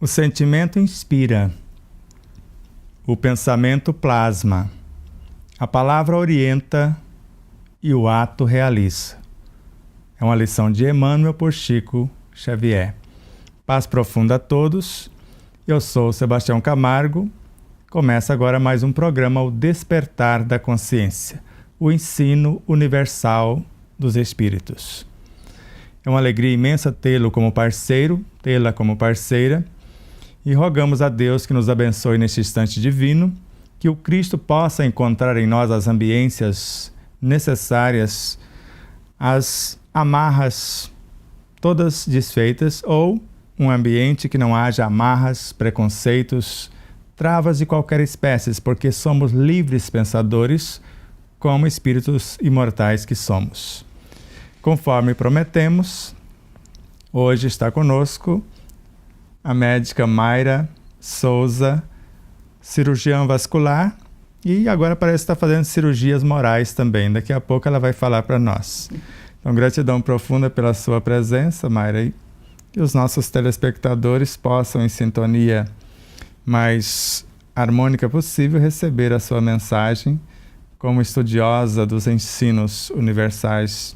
O sentimento inspira, o pensamento plasma, a palavra orienta e o ato realiza. É uma lição de Emmanuel por Chico Xavier. Paz profunda a todos. Eu sou Sebastião Camargo. Começa agora mais um programa, O Despertar da Consciência, o ensino universal dos Espíritos. É uma alegria imensa tê-lo como parceiro, tê-la como parceira, e rogamos a Deus que nos abençoe neste instante divino, que o Cristo possa encontrar em nós as ambiências necessárias, as amarras todas desfeitas, ou um ambiente que não haja amarras, preconceitos, travas de qualquer espécie, porque somos livres pensadores, como espíritos imortais que somos. Conforme prometemos, hoje está conosco a médica Mayra Souza, cirurgiã vascular, e agora parece estar fazendo cirurgias morais também. Daqui a pouco ela vai falar para nós. Então, gratidão profunda pela sua presença, Mayra, e que os nossos telespectadores possam, em sintonia mais harmônica possível, receber a sua mensagem como estudiosa dos ensinos universais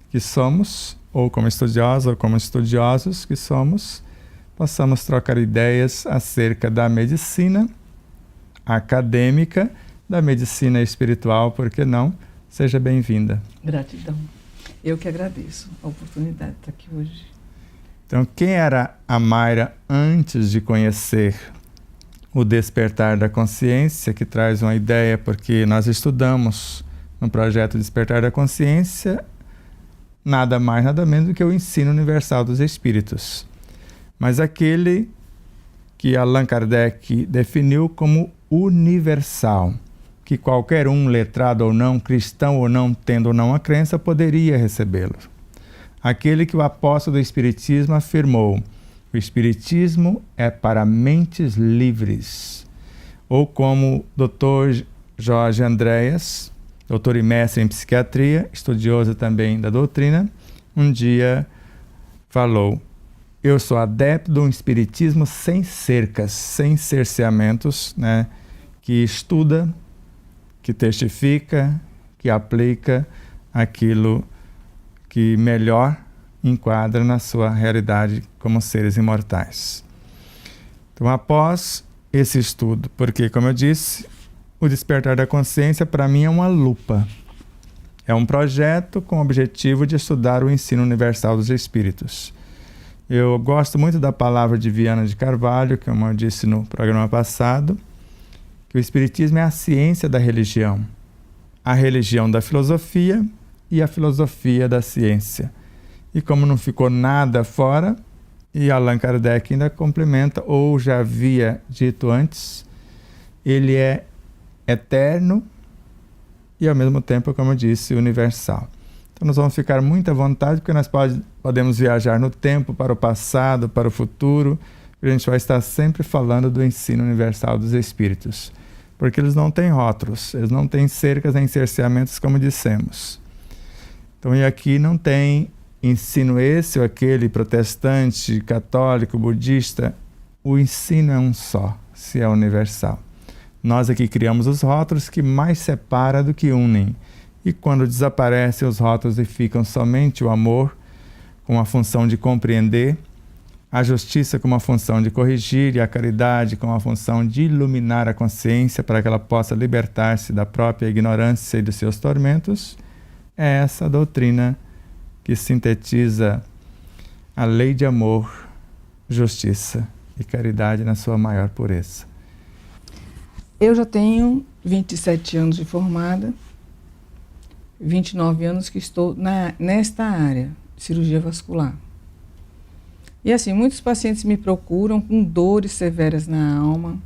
que somos, ou como estudiosa ou como estudiosos que somos, possamos trocar ideias acerca da medicina acadêmica, da medicina espiritual, por que não? Seja bem-vinda. Gratidão. Eu que agradeço a oportunidade de estar aqui hoje. Então, quem era a Mayra antes de conhecer o Despertar da Consciência, que traz uma ideia, porque nós estudamos no projeto Despertar da Consciência nada mais, nada menos do que o ensino universal dos Espíritos. Mas aquele que Allan Kardec definiu como universal, que qualquer um, letrado ou não, cristão ou não, tendo ou não a crença, poderia recebê-lo. Aquele que o apóstolo do Espiritismo afirmou: o Espiritismo é para mentes livres. Ou como o Dr. Jorge Andréas, doutor e mestre em psiquiatria, estudioso também da doutrina, um dia falou: eu sou adepto de um espiritismo sem cercas, sem cerceamentos, né? Que estuda, que testifica, que aplica aquilo que melhor enquadra na sua realidade como seres imortais. Então, após esse estudo, porque, como eu disse, o Despertar da Consciência, para mim, é uma lupa. É um projeto com o objetivo de estudar o ensino universal dos Espíritos. Eu gosto muito da palavra de Viana de Carvalho, como eu disse no programa passado, que o Espiritismo é a ciência da religião, a religião da filosofia e a filosofia da ciência. E como não ficou nada fora, e Allan Kardec ainda complementa, ou já havia dito antes, ele é eterno e, ao mesmo tempo, como eu disse, universal. Então, nós vamos ficar muito à vontade, porque nós podemos viajar no tempo, para o passado, para o futuro, e a gente vai estar sempre falando do ensino universal dos Espíritos, porque eles não têm rótulos, eles não têm cercas nem cerceamentos, como dissemos. Então, e aqui não tem ensino esse ou aquele, protestante, católico, budista. O ensino é um só, se é universal. Nós aqui criamos os rótulos que mais separam do que unem. E quando desaparecem os rótulos e ficam somente o amor, com a função de compreender, a justiça com a função de corrigir e a caridade com a função de iluminar a consciência para que ela possa libertar-se da própria ignorância e dos seus tormentos, é essa a doutrina que sintetiza a lei de amor, justiça e caridade na sua maior pureza. Eu já tenho 27 anos de formada, 29 anos que estou nesta área, cirurgia vascular. E assim, muitos pacientes me procuram com dores severas na alma,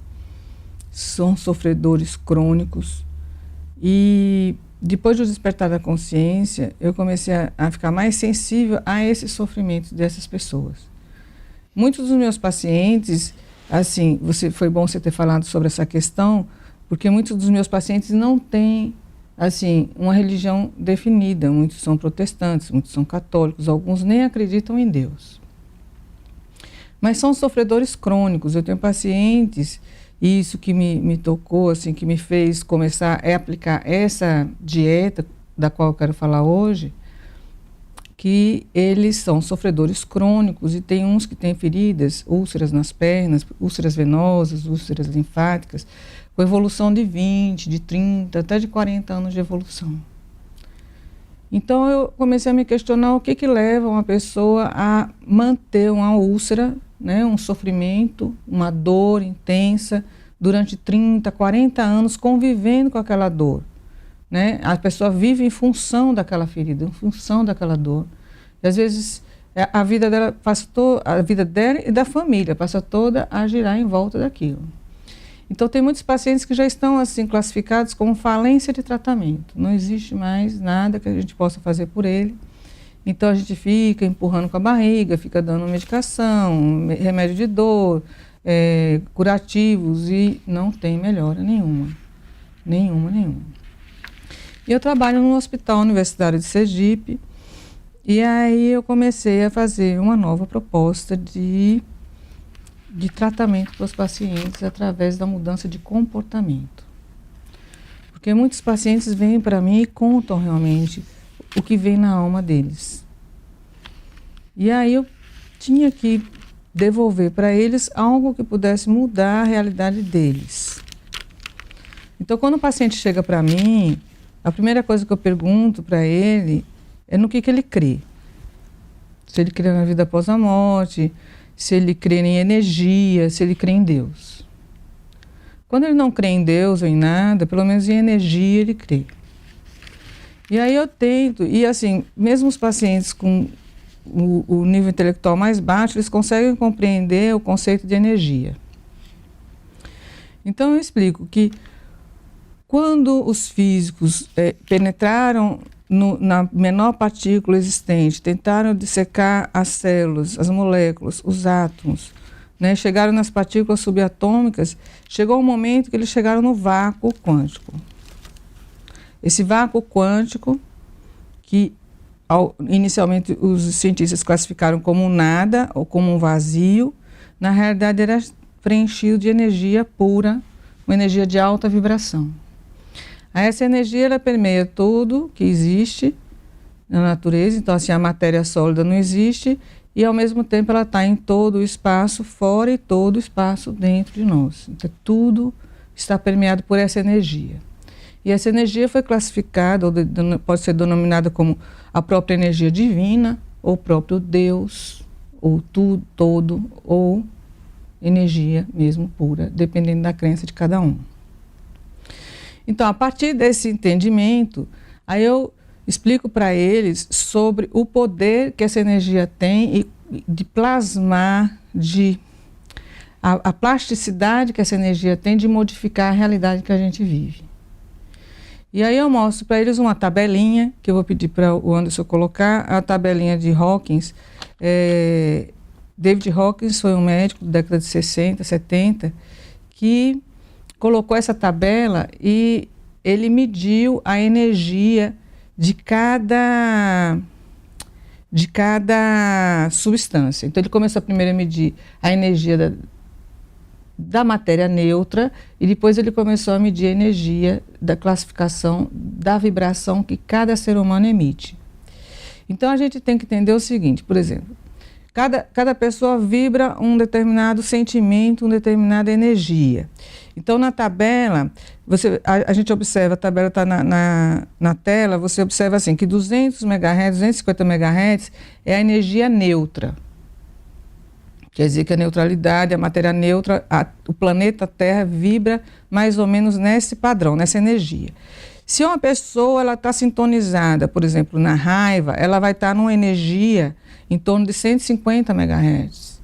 são sofredores crônicos. E depois do despertar da consciência, eu comecei a ficar mais sensível a esses sofrimentos dessas pessoas. Muitos dos meus pacientes, assim, foi bom você ter falado sobre essa questão, porque muitos dos meus pacientes não têm, assim, uma religião definida. Muitos são protestantes, muitos são católicos, alguns nem acreditam em Deus. Mas são sofredores crônicos. Eu tenho pacientes, e isso que me tocou, assim, que me fez começar a aplicar essa dieta, da qual eu quero falar hoje, que eles são sofredores crônicos e tem uns que têm feridas, úlceras nas pernas, úlceras venosas, úlceras linfáticas, com evolução de 20, de 30, até de 40 anos de evolução. Então eu comecei a me questionar o que leva uma pessoa a manter uma úlcera, né, um sofrimento, uma dor intensa durante 30, 40 anos convivendo com aquela dor. Né? A pessoa vive em função daquela ferida, em função daquela dor. E às vezes a vida dela a vida dela e da família passa toda a girar em volta daquilo. Então tem muitos pacientes que já estão assim classificados como falência de tratamento. Não existe mais nada que a gente possa fazer por ele. Então a gente fica empurrando com a barriga, fica dando medicação, remédio de dor, curativos e não tem melhora nenhuma. Nenhuma. E eu trabalho no Hospital Universitário de Sergipe e aí eu comecei a fazer uma nova proposta de tratamento para os pacientes através da mudança de comportamento. Porque muitos pacientes vêm para mim e contam realmente o que vem na alma deles. E aí eu tinha que devolver para eles algo que pudesse mudar a realidade deles. Então quando o paciente chega para mim, a primeira coisa que eu pergunto para ele é no que ele crê. Se ele crê na vida após a morte, se ele crê em energia, se ele crê em Deus. Quando ele não crê em Deus ou em nada, pelo menos em energia ele crê. E aí eu tento, e assim, mesmo os pacientes com o nível intelectual mais baixo, eles conseguem compreender o conceito de energia. Então eu explico que quando os físicos penetraram na menor partícula existente, tentaram dissecar as células, as moléculas, os átomos, né, chegaram nas partículas subatômicas, chegou um momento que eles chegaram no vácuo quântico. Esse vácuo quântico, que inicialmente os cientistas classificaram como nada ou como um vazio, na realidade era preenchido de energia pura, uma energia de alta vibração. Essa energia ela permeia tudo que existe na natureza, então assim a matéria sólida não existe e ao mesmo tempo ela está em todo o espaço fora e todo o espaço dentro de nós. Então tudo está permeado por essa energia. E essa energia foi classificada, ou pode ser denominada como a própria energia divina, ou o próprio Deus, ou tudo, todo, ou energia mesmo pura, dependendo da crença de cada um. Então, a partir desse entendimento, aí eu explico para eles sobre o poder que essa energia tem de plasmar, a plasticidade que essa energia tem de modificar a realidade que a gente vive. E aí eu mostro para eles uma tabelinha, que eu vou pedir para o Anderson colocar, a tabelinha de Hawkins. David Hawkins foi um médico da década de 60, 70, que colocou essa tabela e ele mediu a energia de cada substância. Então ele começou primeiro a medir a energia da matéria neutra e depois ele começou a medir a energia da classificação da vibração que cada ser humano emite. Então a gente tem que entender o seguinte, por exemplo, cada pessoa vibra um determinado sentimento, uma determinada energia. Então, na tabela, a gente observa, a tabela está na tela, você observa assim, que 200 MHz, 250 MHz é a energia neutra. Quer dizer que a neutralidade, a matéria neutra, o planeta Terra vibra mais ou menos nesse padrão, nessa energia. Se uma pessoa está sintonizada, por exemplo, na raiva, ela vai estar numa energia em torno de 150 MHz.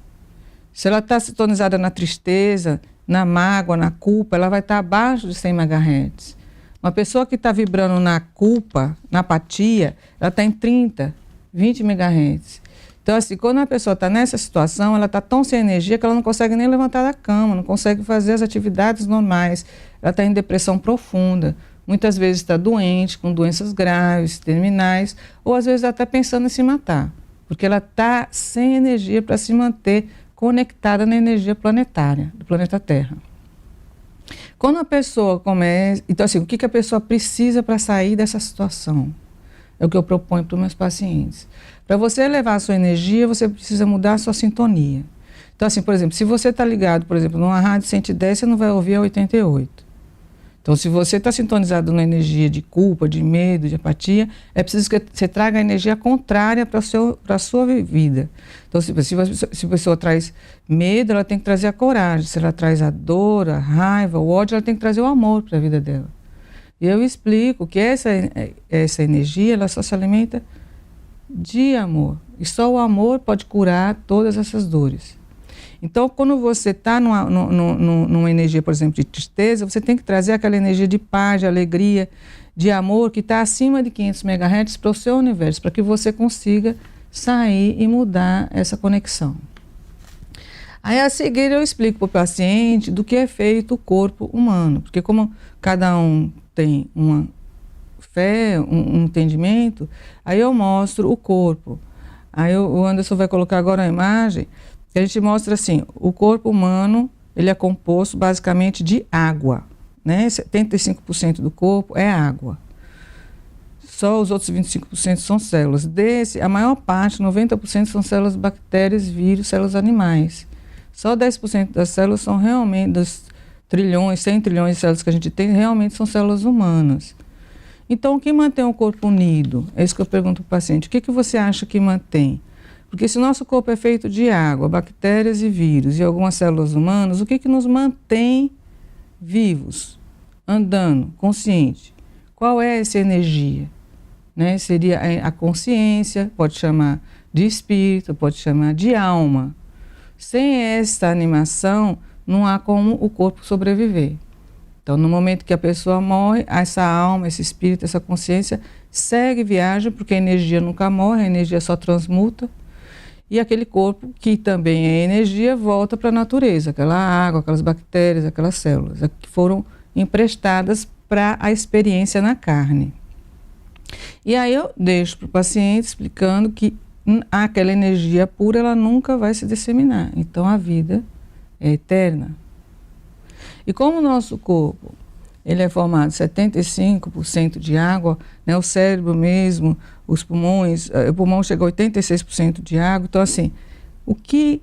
Se ela está sintonizada na tristeza, na mágoa, na culpa, ela vai estar abaixo de 100 MHz. Uma pessoa que está vibrando na culpa, na apatia, ela está em 30, 20 MHz. Então, assim, quando uma pessoa está nessa situação, ela está tão sem energia que ela não consegue nem levantar da cama, não consegue fazer as atividades normais. Ela está em depressão profunda. Muitas vezes está doente, com doenças graves, terminais, ou às vezes até pensando em se matar. Porque ela está sem energia para se manter conectada na energia planetária, do planeta Terra. Quando a pessoa começa... Então, assim, o que a pessoa precisa para sair dessa situação? É o que eu proponho para os meus pacientes. Para você elevar a sua energia, você precisa mudar a sua sintonia. Então, assim, por exemplo, se você está ligado, por exemplo, numa rádio 110, você não vai ouvir a 88. Então, se você está sintonizado na energia de culpa, de medo, de apatia, é preciso que você traga a energia contrária para a sua vida. Então, se a pessoa traz medo, ela tem que trazer a coragem. Se ela traz a dor, a raiva, o ódio, ela tem que trazer o amor para a vida dela. E eu explico que essa energia, ela só se alimenta de amor. E só o amor pode curar todas essas dores. Então, quando você está numa energia, por exemplo, de tristeza, você tem que trazer aquela energia de paz, de alegria, de amor, que está acima de 500 MHz para o seu universo, para que você consiga sair e mudar essa conexão. Aí, a seguir, eu explico para o paciente do que é feito o corpo humano, porque como cada um tem uma fé, um entendimento, aí eu mostro o corpo. Aí o Anderson vai colocar agora a imagem. A gente mostra assim, o corpo humano, ele é composto basicamente de água, né? 75% do corpo é água. Só os outros 25% são células. Desse, a maior parte, 90%, são células bactérias, vírus, células animais. Só 10% das células são realmente, das trilhões, 100 trilhões de células que a gente tem, realmente são células humanas. Então, o que mantém o corpo unido? É isso que eu pergunto para o paciente. O que você acha que mantém? Porque se o nosso corpo é feito de água, bactérias e vírus e algumas células humanas, o que nos mantém vivos, andando, consciente? Qual é essa energia? Né? Seria a consciência, pode chamar de espírito, pode chamar de alma. Sem essa animação, não há como o corpo sobreviver. Então, no momento que a pessoa morre, essa alma, esse espírito, essa consciência segue viagem, porque a energia nunca morre, a energia só transmuta. E aquele corpo, que também é energia, volta para a natureza, aquela água, aquelas bactérias, aquelas células, que foram emprestadas para a experiência na carne. E aí eu deixo para o paciente explicando que aquela energia pura, ela nunca vai se disseminar. Então a vida é eterna. E como o nosso corpo, ele é formado de 75% de água, né, o cérebro mesmo, os pulmões, o pulmão chega a 86% de água. Então, assim, o que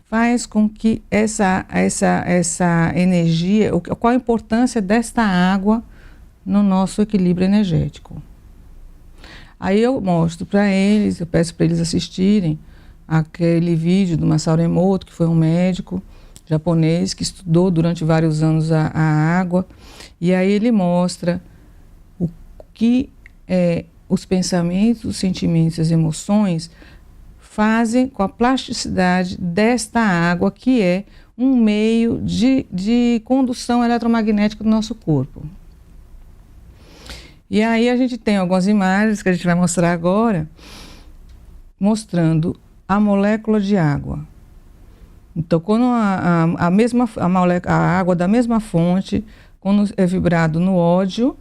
faz com que essa energia, qual a importância desta água no nosso equilíbrio energético? Aí eu mostro para eles, eu peço para eles assistirem aquele vídeo do Masaru Emoto, que foi um médico japonês que estudou durante vários anos a água, e aí ele mostra o que os pensamentos, os sentimentos, as emoções fazem com a plasticidade desta água, que é um meio de condução eletromagnética do nosso corpo. E aí a gente tem algumas imagens que a gente vai mostrar agora, mostrando a molécula de água. Então, quando a água da mesma fonte, quando é vibrado no ódio,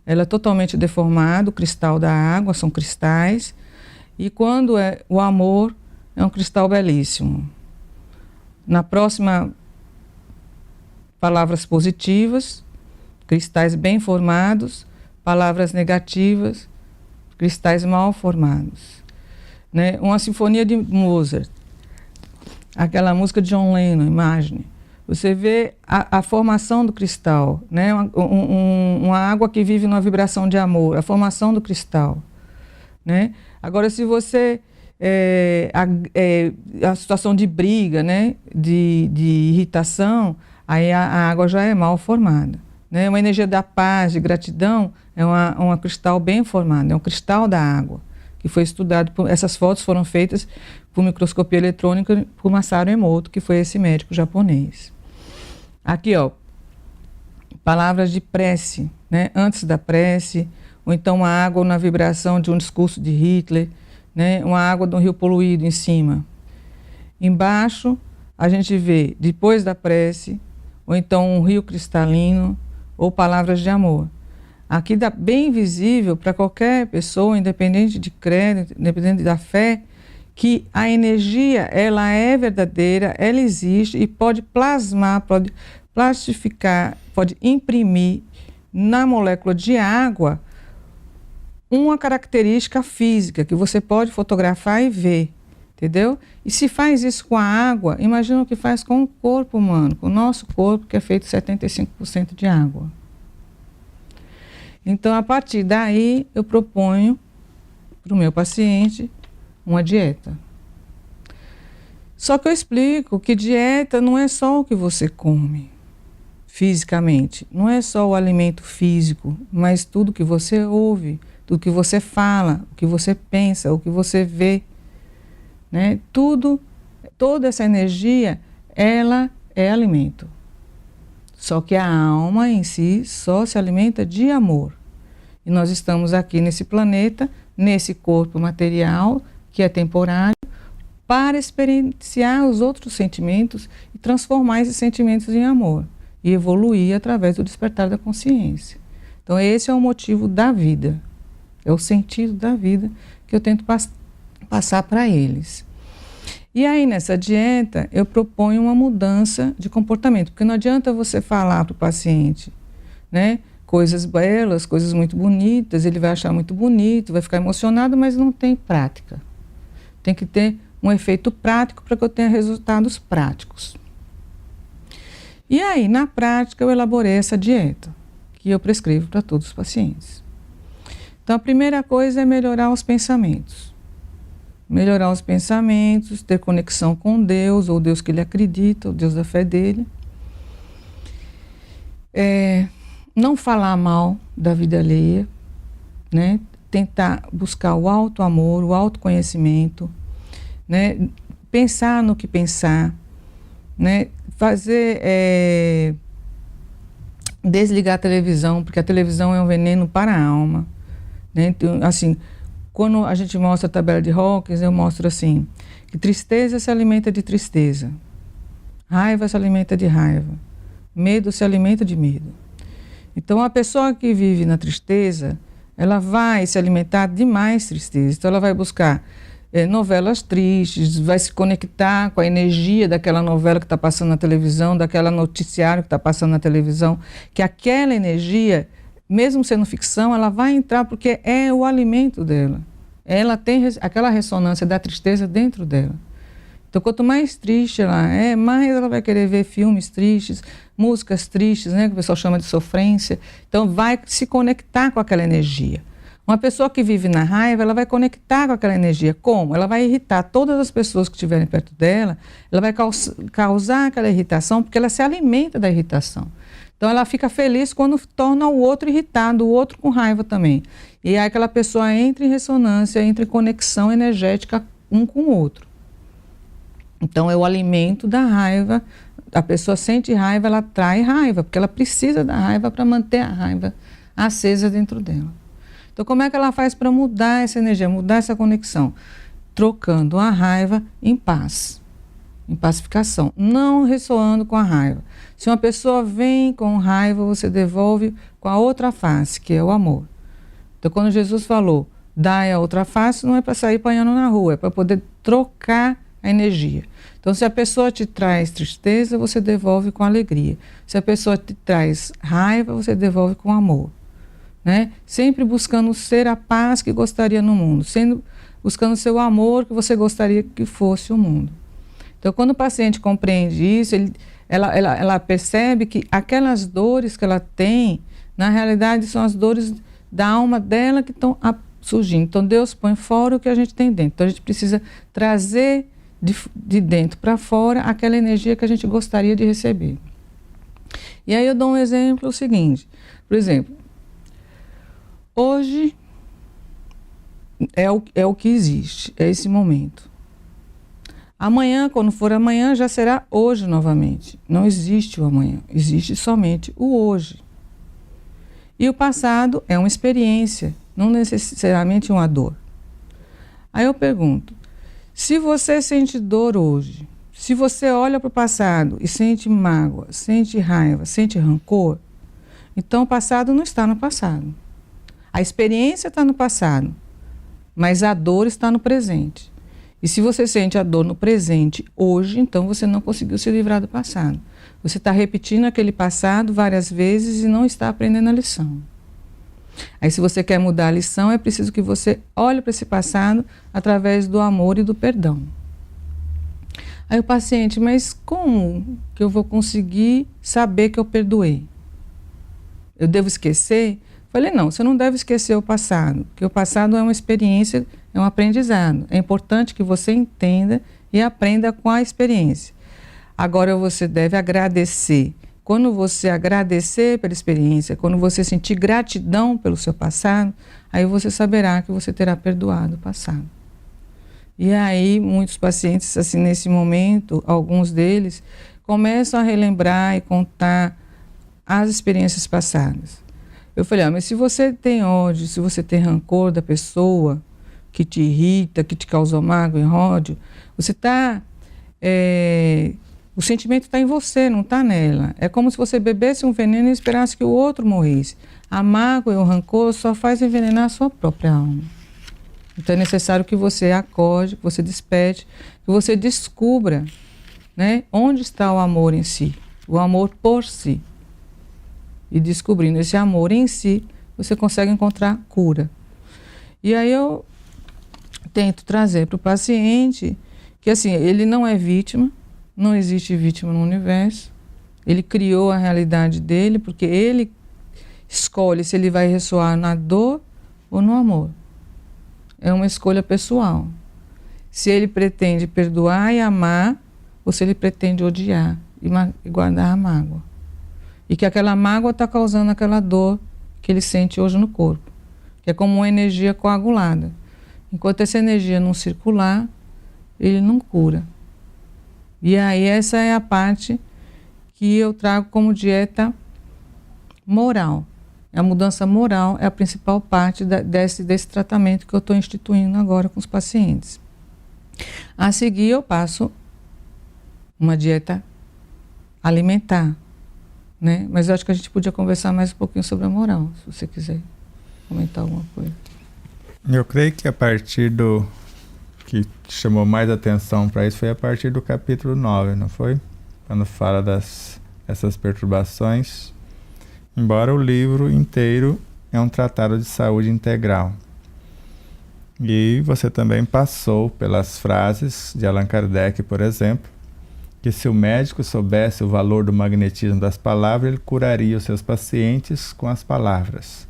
ela é totalmente deformada, o cristal da água, são cristais, e quando é o amor, é um cristal belíssimo. Na próxima, palavras positivas, cristais bem formados, palavras negativas, cristais mal formados. Né? Uma sinfonia de Mozart, aquela música de John Lennon, Imagine. Você vê a formação do cristal, né? Uma água que vive numa vibração de amor, a formação do cristal. Né? Agora, se você... a situação de briga, né? de irritação, aí a água já é mal formada. Né? Uma energia da paz, de gratidão, é uma cristal bem formada, é um cristal da água, que foi estudado, essas fotos foram feitas por microscopia eletrônica por Masaru Emoto, que foi esse médico japonês. Aqui, ó, palavras de prece, né? Antes da prece, ou então uma água na vibração de um discurso de Hitler, né? Uma água de um rio poluído em cima. Embaixo, a gente vê, depois da prece, ou então um rio cristalino, ou palavras de amor. Aqui dá bem visível para qualquer pessoa, independente de credo, independente da fé, que a energia, ela é verdadeira, ela existe e pode plasmar, pode plastificar, pode imprimir na molécula de água uma característica física que você pode fotografar e ver, entendeu? E se faz isso com a água, imagina o que faz com o corpo humano, com o nosso corpo, que é feito 75% de água. Então, a partir daí, eu proponho para o meu paciente uma dieta. Só que eu explico que dieta não é só o que você come fisicamente, não é só o alimento físico, mas tudo que você ouve, tudo que você fala, o que você pensa, o que você vê, né? Toda essa energia, ela é alimento. Só que a alma em si só se alimenta de amor. E nós estamos aqui nesse planeta, nesse corpo material, que é temporário, para experienciar os outros sentimentos e transformar esses sentimentos em amor. E evoluir através do despertar da consciência. Então esse é o motivo da vida. É o sentido da vida que eu tento passar para eles. E aí, nessa dieta, eu proponho uma mudança de comportamento, porque não adianta você falar para o paciente, né, coisas belas, coisas muito bonitas, ele vai achar muito bonito, vai ficar emocionado, mas não tem prática. Tem que ter um efeito prático para que eu tenha resultados práticos. E aí, na prática, eu elaborei essa dieta, que eu prescrevo para todos os pacientes. Então, a primeira coisa é melhorar os pensamentos. Melhorar os pensamentos, ter conexão com Deus, ou Deus que ele acredita, o Deus da fé dele. Não falar mal da vida alheia, né? Tentar buscar o auto-amor, o autoconhecimento, né? Pensar no que pensar, né? Desligar a televisão, porque a televisão é um veneno para a alma, né? Então, assim, quando a gente mostra a tabela de Hawkins, eu mostro assim, que tristeza se alimenta de tristeza, raiva se alimenta de raiva, medo se alimenta de medo. Então, a pessoa que vive na tristeza, ela vai se alimentar de mais tristeza. Então, ela vai buscar novelas tristes, vai se conectar com a energia daquela novela que está passando na televisão, daquela noticiário que está passando na televisão, que aquela energia, mesmo sendo ficção, ela vai entrar porque é o alimento dela. Ela tem aquela ressonância da tristeza dentro dela. Então, quanto mais triste ela é, mais ela vai querer ver filmes tristes, músicas tristes, né, que o pessoal chama de sofrência. Então, vai se conectar com aquela energia. Uma pessoa que vive na raiva, ela vai conectar com aquela energia. Como? Ela vai irritar todas as pessoas que estiverem perto dela, ela vai causar aquela irritação, porque ela se alimenta da irritação. Então, ela fica feliz quando torna o outro irritado, o outro com raiva também. E aí aquela pessoa entra em ressonância, entra em conexão energética um com o outro. Então, é o alimento da raiva. A pessoa sente raiva, ela atrai raiva, porque ela precisa da raiva para manter a raiva acesa dentro dela. Então, como é que ela faz para mudar essa energia, mudar essa conexão? Trocando a raiva em paz, em pacificação, não ressoando com a raiva. Se uma pessoa vem com raiva, você devolve com a outra face, que é o amor. Então, quando Jesus falou, dai a outra face, não é para sair apanhando na rua, é para poder trocar a energia. Então, se a pessoa te traz tristeza, você devolve com alegria. Se a pessoa te traz raiva, você devolve com amor. Né? Sempre buscando ser a paz que gostaria no mundo, buscando ser o amor que você gostaria que fosse o mundo. Então, quando o paciente compreende isso, ela percebe que aquelas dores que ela tem, na realidade, são as dores da alma dela que estão surgindo. Então, Deus põe fora o que a gente tem dentro. Então, a gente precisa trazer de dentro para fora aquela energia que a gente gostaria de receber. E aí eu dou um exemplo seguinte. Por exemplo, hoje é o que existe, é esse momento. Amanhã, quando for amanhã, já será hoje novamente. Não existe o amanhã, existe somente o hoje. E o passado é uma experiência, não necessariamente uma dor. Aí eu pergunto, se você sente dor hoje, se você olha para o passado e sente mágoa, sente raiva, sente rancor, então o passado não está no passado. A experiência está no passado, mas a dor está no presente. E se você sente a dor no presente hoje, então você não conseguiu se livrar do passado. Você está repetindo aquele passado várias vezes e não está aprendendo a lição. Aí, se você quer mudar a lição, é preciso que você olhe para esse passado através do amor e do perdão. Aí o paciente, mas como que eu vou conseguir saber que eu perdoei? Eu devo esquecer? Falei, não, você não deve esquecer o passado, porque o passado é uma experiência, é um aprendizado. É importante que você entenda e aprenda com a experiência. Agora você deve agradecer. Quando você agradecer pela experiência, quando você sentir gratidão pelo seu passado, aí você saberá que você terá perdoado o passado. E aí muitos pacientes, assim, nesse momento, alguns deles, começam a relembrar e contar as experiências passadas. Eu falei, mas se você tem ódio, se você tem rancor da pessoa que te irrita, que te causou mágoa e ódio, você está... o sentimento está em você, não está nela. É como se você bebesse um veneno e esperasse que o outro morresse. A mágoa e o rancor só faz envenenar a sua própria alma. Então é necessário que você acorde, que você desperte, que você descubra, né, onde está o amor em si, o amor por si. E descobrindo esse amor em si, você consegue encontrar cura. E aí eu tento trazer para o paciente que, assim, ele não é vítima, não existe vítima no universo. Ele criou a realidade dele porque ele escolhe se ele vai ressoar na dor ou no amor. É uma escolha pessoal. Se ele pretende perdoar e amar, ou se ele pretende odiar e guardar a mágoa. E que aquela mágoa está causando aquela dor que ele sente hoje no corpo. Que é como uma energia coagulada. Enquanto essa energia não circular, ele não cura. E aí essa é a parte que eu trago como dieta moral. A mudança moral é a principal parte desse tratamento que eu estou instituindo agora com os pacientes. A seguir eu passo uma dieta alimentar, né? Mas eu acho que a gente podia conversar mais um pouquinho sobre a moral, se você quiser comentar alguma coisa. Eu creio que a partir do que chamou mais atenção para isso foi a partir do capítulo 9, não foi? Quando fala dessas perturbações. Embora o livro inteiro é um tratado de saúde integral. E você também passou pelas frases de Allan Kardec, por exemplo, que se o médico soubesse o valor do magnetismo das palavras, ele curaria os seus pacientes com as palavras.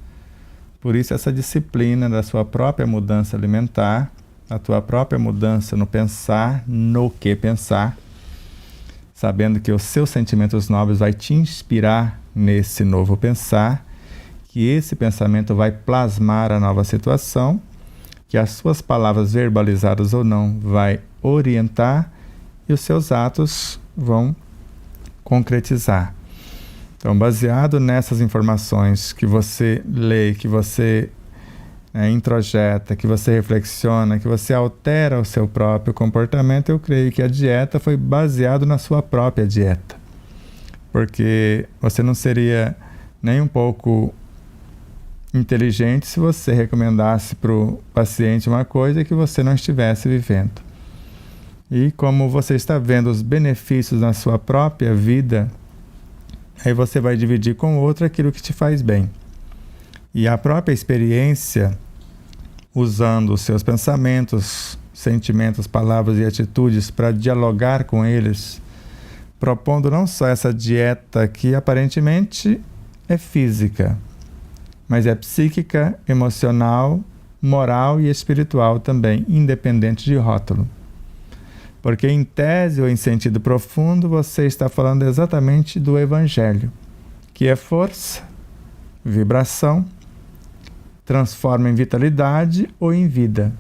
Por isso essa disciplina da sua própria mudança alimentar, a tua própria mudança no pensar, no que pensar, sabendo que os seus sentimentos nobres vai te inspirar nesse novo pensar, que esse pensamento vai plasmar a nova situação, que as suas palavras verbalizadas ou não vai orientar e os seus atos vão concretizar. Então, baseado nessas informações que você lê, que você introjeta, que você reflexiona, que você altera o seu próprio comportamento, eu creio que a dieta foi baseada na sua própria dieta. Porque você não seria nem um pouco inteligente se você recomendasse para o paciente uma coisa que você não estivesse vivendo. E como você está vendo os benefícios na sua própria vida, aí você vai dividir com o outro aquilo que te faz bem. E a própria experiência, usando os seus pensamentos, sentimentos, palavras e atitudes para dialogar com eles, propondo não só essa dieta que aparentemente é física, mas é psíquica, emocional, moral e espiritual também, independente de rótulo. Porque em tese ou em sentido profundo você está falando exatamente do Evangelho, que é força, vibração, transforma em vitalidade ou em vida.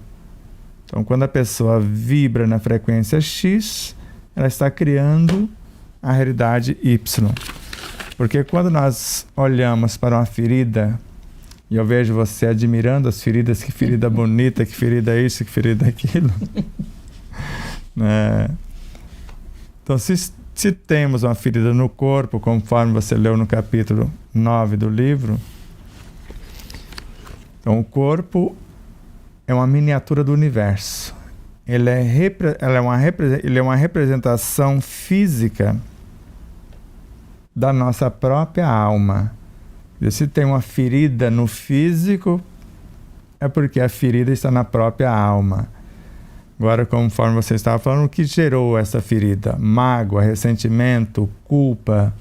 Então, quando a pessoa vibra na frequência X, ela está criando a realidade Y. Porque quando nós olhamos para uma ferida, e eu vejo você admirando as feridas, que ferida bonita, que ferida isso, que ferida aquilo. Então, se temos uma ferida no corpo, conforme você leu no capítulo 9 do livro, então o corpo é uma miniatura do universo. ele é uma representação física da nossa própria alma. E se tem uma ferida no físico, é porque a ferida está na própria alma. Agora, conforme você estava falando, o que gerou essa ferida? Mágoa, ressentimento, culpa,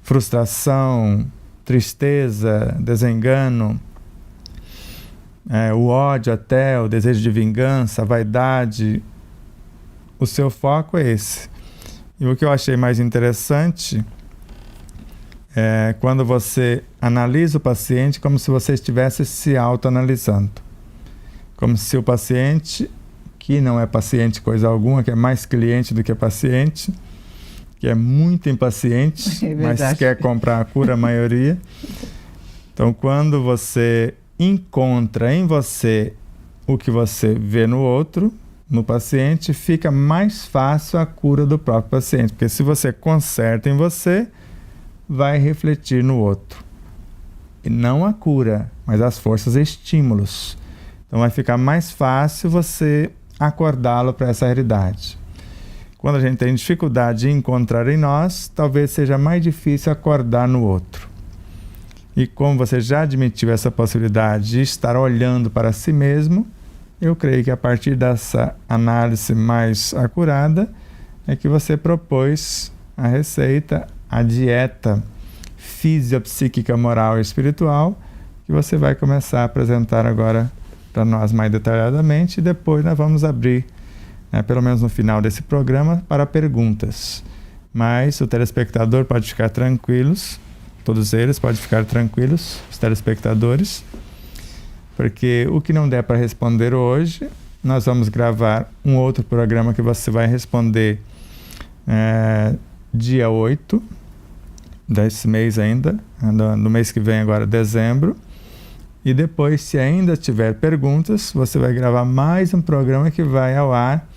frustração, tristeza, desengano, o ódio até, o desejo de vingança, a vaidade. O seu foco é esse. E o que eu achei mais interessante é quando você analisa o paciente como se você estivesse se autoanalisando. Como se o paciente, que não é paciente coisa alguma, que é mais cliente do que paciente, que é muito impaciente, mas quer comprar a cura, a maioria. Então, quando você encontra em você o que você vê no outro, no paciente, fica mais fácil a cura do próprio paciente. Porque se você conserta em você, vai refletir no outro. E não a cura, mas as forças e estímulos. Então vai ficar mais fácil você acordá-lo para essa realidade. Quando a gente tem dificuldade de encontrar em nós, talvez seja mais difícil acordar no outro. E como você já admitiu essa possibilidade de estar olhando para si mesmo, eu creio que a partir dessa análise mais acurada é que você propôs a receita, a dieta fisiopsíquica, moral e espiritual, que você vai começar a apresentar agora para nós mais detalhadamente, e depois nós vamos abrir, pelo menos no final desse programa, para perguntas. Mas o telespectador pode ficar tranquilos, todos eles podem ficar tranquilos, os telespectadores, porque o que não der para responder hoje, nós vamos gravar um outro programa que você vai responder dia 8 desse mês ainda, no mês que vem agora, dezembro. E depois, se ainda tiver perguntas, você vai gravar mais um programa que vai ao ar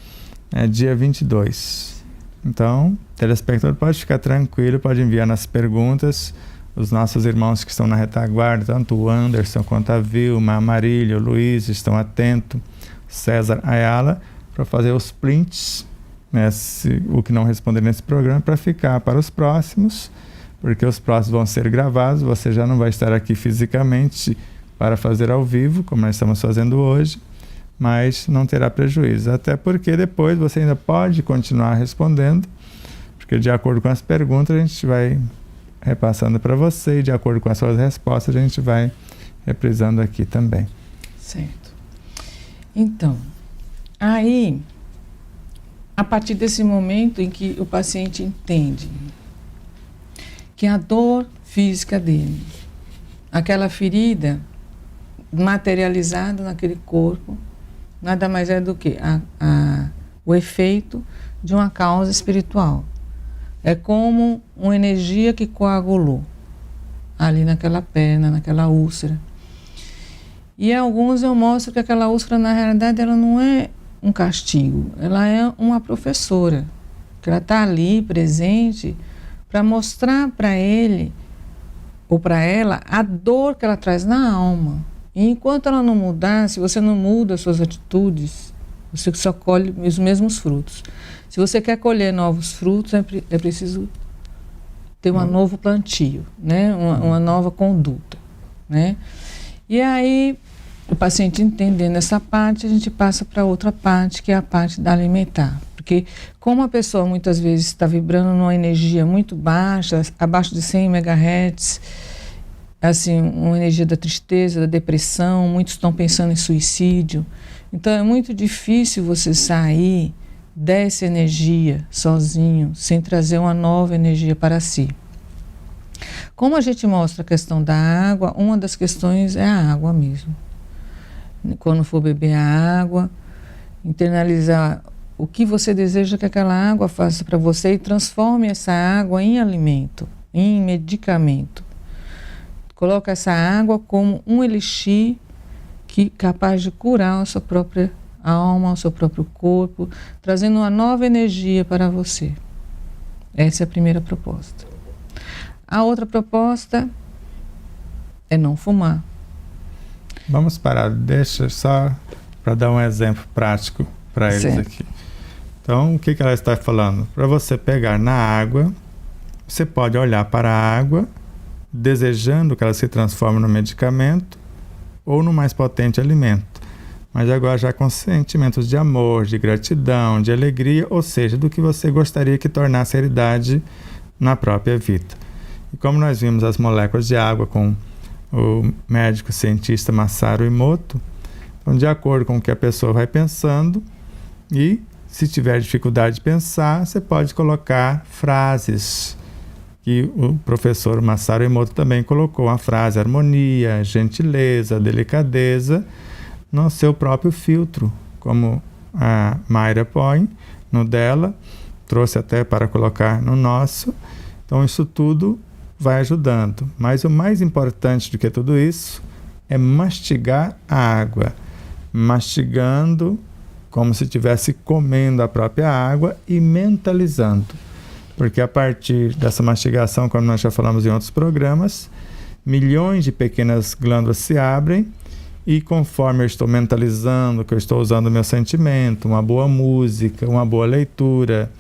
dia 22. Então, o telespectador pode ficar tranquilo, pode enviar nas perguntas. Os nossos irmãos que estão na retaguarda, tanto o Anderson quanto a Vilma, a Marília, o Luiz, estão atentos, César Ayala, para fazer os prints, o que não responder nesse programa, para ficar para os próximos, porque os próximos vão ser gravados, você já não vai estar aqui fisicamente para fazer ao vivo, como nós estamos fazendo hoje, mas não terá prejuízo, até porque depois você ainda pode continuar respondendo, porque de acordo com as perguntas a gente vai repassando para você, e de acordo com as suas respostas a gente vai reprisando aqui também. Certo. Então, aí, a partir desse momento em que o paciente entende que a dor física dele, aquela ferida materializada naquele corpo, nada mais é do que o efeito de uma causa espiritual. É como uma energia que coagulou ali naquela perna, naquela úlcera. E alguns eu mostro que aquela úlcera, na realidade, ela não é um castigo, ela é uma professora, que ela está ali presente para mostrar para ele ou para ela a dor que ela traz na alma. E enquanto ela não mudar, se você não muda as suas atitudes, você só colhe os mesmos frutos. Se você quer colher novos frutos, é preciso ter um novo plantio, né? Uma nova conduta, né? E aí, o paciente entendendo essa parte, a gente passa para outra parte, que é a parte da alimentar. Porque como a pessoa muitas vezes está vibrando numa energia muito baixa, abaixo de 100 MHz, assim, uma energia da tristeza, da depressão, muitos estão pensando em suicídio. Então é muito difícil você sair dessa energia sozinho, sem trazer uma nova energia para si. Como a gente mostra a questão da água, uma das questões é a água mesmo. Quando for beber a água, internalizar o que você deseja que aquela água faça para você e transforme essa água em alimento, em medicamento. Coloca essa água como um elixir capaz de curar a sua própria alma, o seu próprio corpo, trazendo uma nova energia para você. Essa é a primeira proposta. A outra proposta é não fumar. Vamos parar, deixa só para dar um exemplo prático para eles Certo. aqui. Então, o que ela está falando? Para você pegar na água, você pode olhar para a água, desejando que ela se transforme no medicamento ou no mais potente alimento. Mas agora já com sentimentos de amor, de gratidão, de alegria, ou seja, do que você gostaria que tornasse realidade na própria vida. E como nós vimos as moléculas de água com o médico cientista Masaru Emoto, então, de acordo com o que a pessoa vai pensando, e se tiver dificuldade de pensar, você pode colocar frases, que o professor Masaru Emoto também colocou, a frase harmonia, gentileza, delicadeza, no seu próprio filtro, como a Mayra põe no dela, trouxe até para colocar no nosso. Então isso tudo vai ajudando. Mas o mais importante do que tudo isso é mastigar a água, mastigando como se estivesse comendo a própria água e mentalizando. Porque a partir dessa mastigação, como nós já falamos em outros programas, milhões de pequenas glândulas se abrem e conforme eu estou mentalizando, que eu estou usando o meu sentimento, uma boa música, uma boa leitura,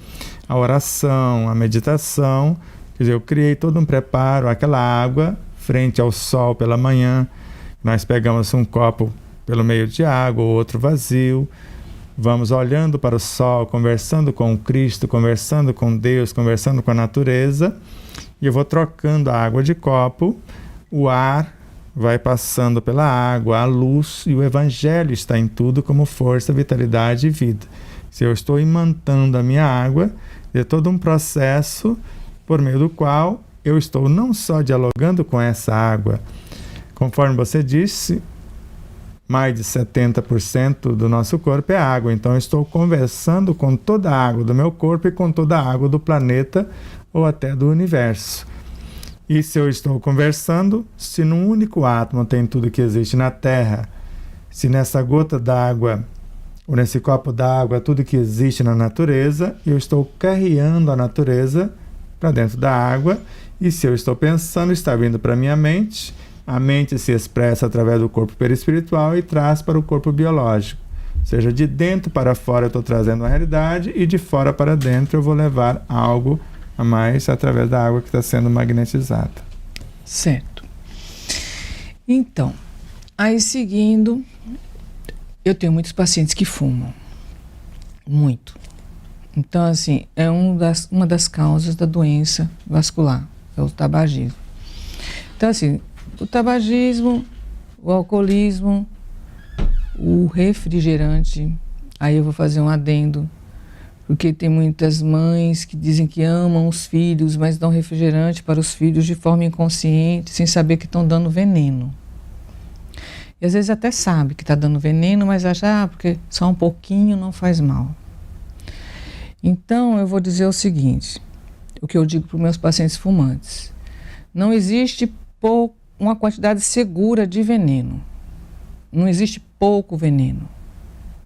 a oração, a meditação, quer dizer, eu criei todo um preparo, aquela água frente ao sol pela manhã, nós pegamos um copo pelo meio de água, ou outro vazio, vamos olhando para o sol, conversando com o Cristo, conversando com Deus, conversando com a natureza, e eu vou trocando a água de copo, o ar vai passando pela água, a luz, e o Evangelho está em tudo como força, vitalidade e vida. Se eu estou imantando a minha água, é todo um processo por meio do qual eu estou não só dialogando com essa água, conforme você disse, mais de 70% do nosso corpo é água, então eu estou conversando com toda a água do meu corpo e com toda a água do planeta ou até do universo. E se eu estou conversando, se num único átomo tem tudo que existe na Terra, se nessa gota d'água ou nesse copo d'água tudo que existe na natureza, eu estou carreando a natureza para dentro da água, e se eu estou pensando, está vindo para a minha mente, a mente se expressa através do corpo perispiritual e traz para o corpo biológico. Ou seja, de dentro para fora eu estou trazendo a realidade e de fora para dentro eu vou levar algo a mais através da água que está sendo magnetizada. Certo. Então, aí seguindo, eu tenho muitos pacientes que fumam. Muito. Então, assim, é uma das causas da doença vascular, é o tabagismo. Então, assim, o tabagismo, o alcoolismo, o refrigerante, aí eu vou fazer um adendo, porque tem muitas mães que dizem que amam os filhos, mas dão refrigerante para os filhos de forma inconsciente, sem saber que estão dando veneno. E às vezes até sabe que está dando veneno, mas acha, porque só um pouquinho não faz mal. Então eu vou dizer o seguinte, o que eu digo para os meus pacientes fumantes. Não existe uma quantidade segura de veneno. Não existe pouco veneno.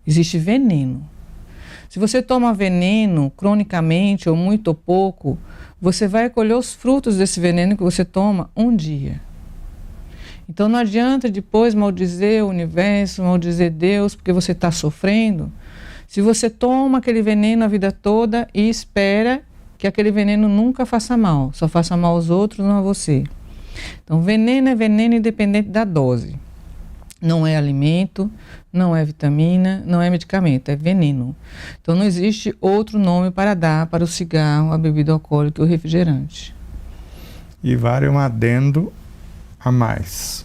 Existe veneno. Se você toma veneno cronicamente ou muito ou pouco, você vai colher os frutos desse veneno que você toma um dia. Então não adianta depois maldizer o universo, maldizer Deus, porque você está sofrendo. Se você toma aquele veneno a vida toda e espera que aquele veneno nunca faça mal, só faça mal aos outros, não a você. Então veneno é veneno independente da dose. Não é alimento, não é vitamina, não é medicamento, é veneno. Então não existe outro nome para dar para o cigarro, a bebida alcoólica e o refrigerante. E vale um adendo a mais.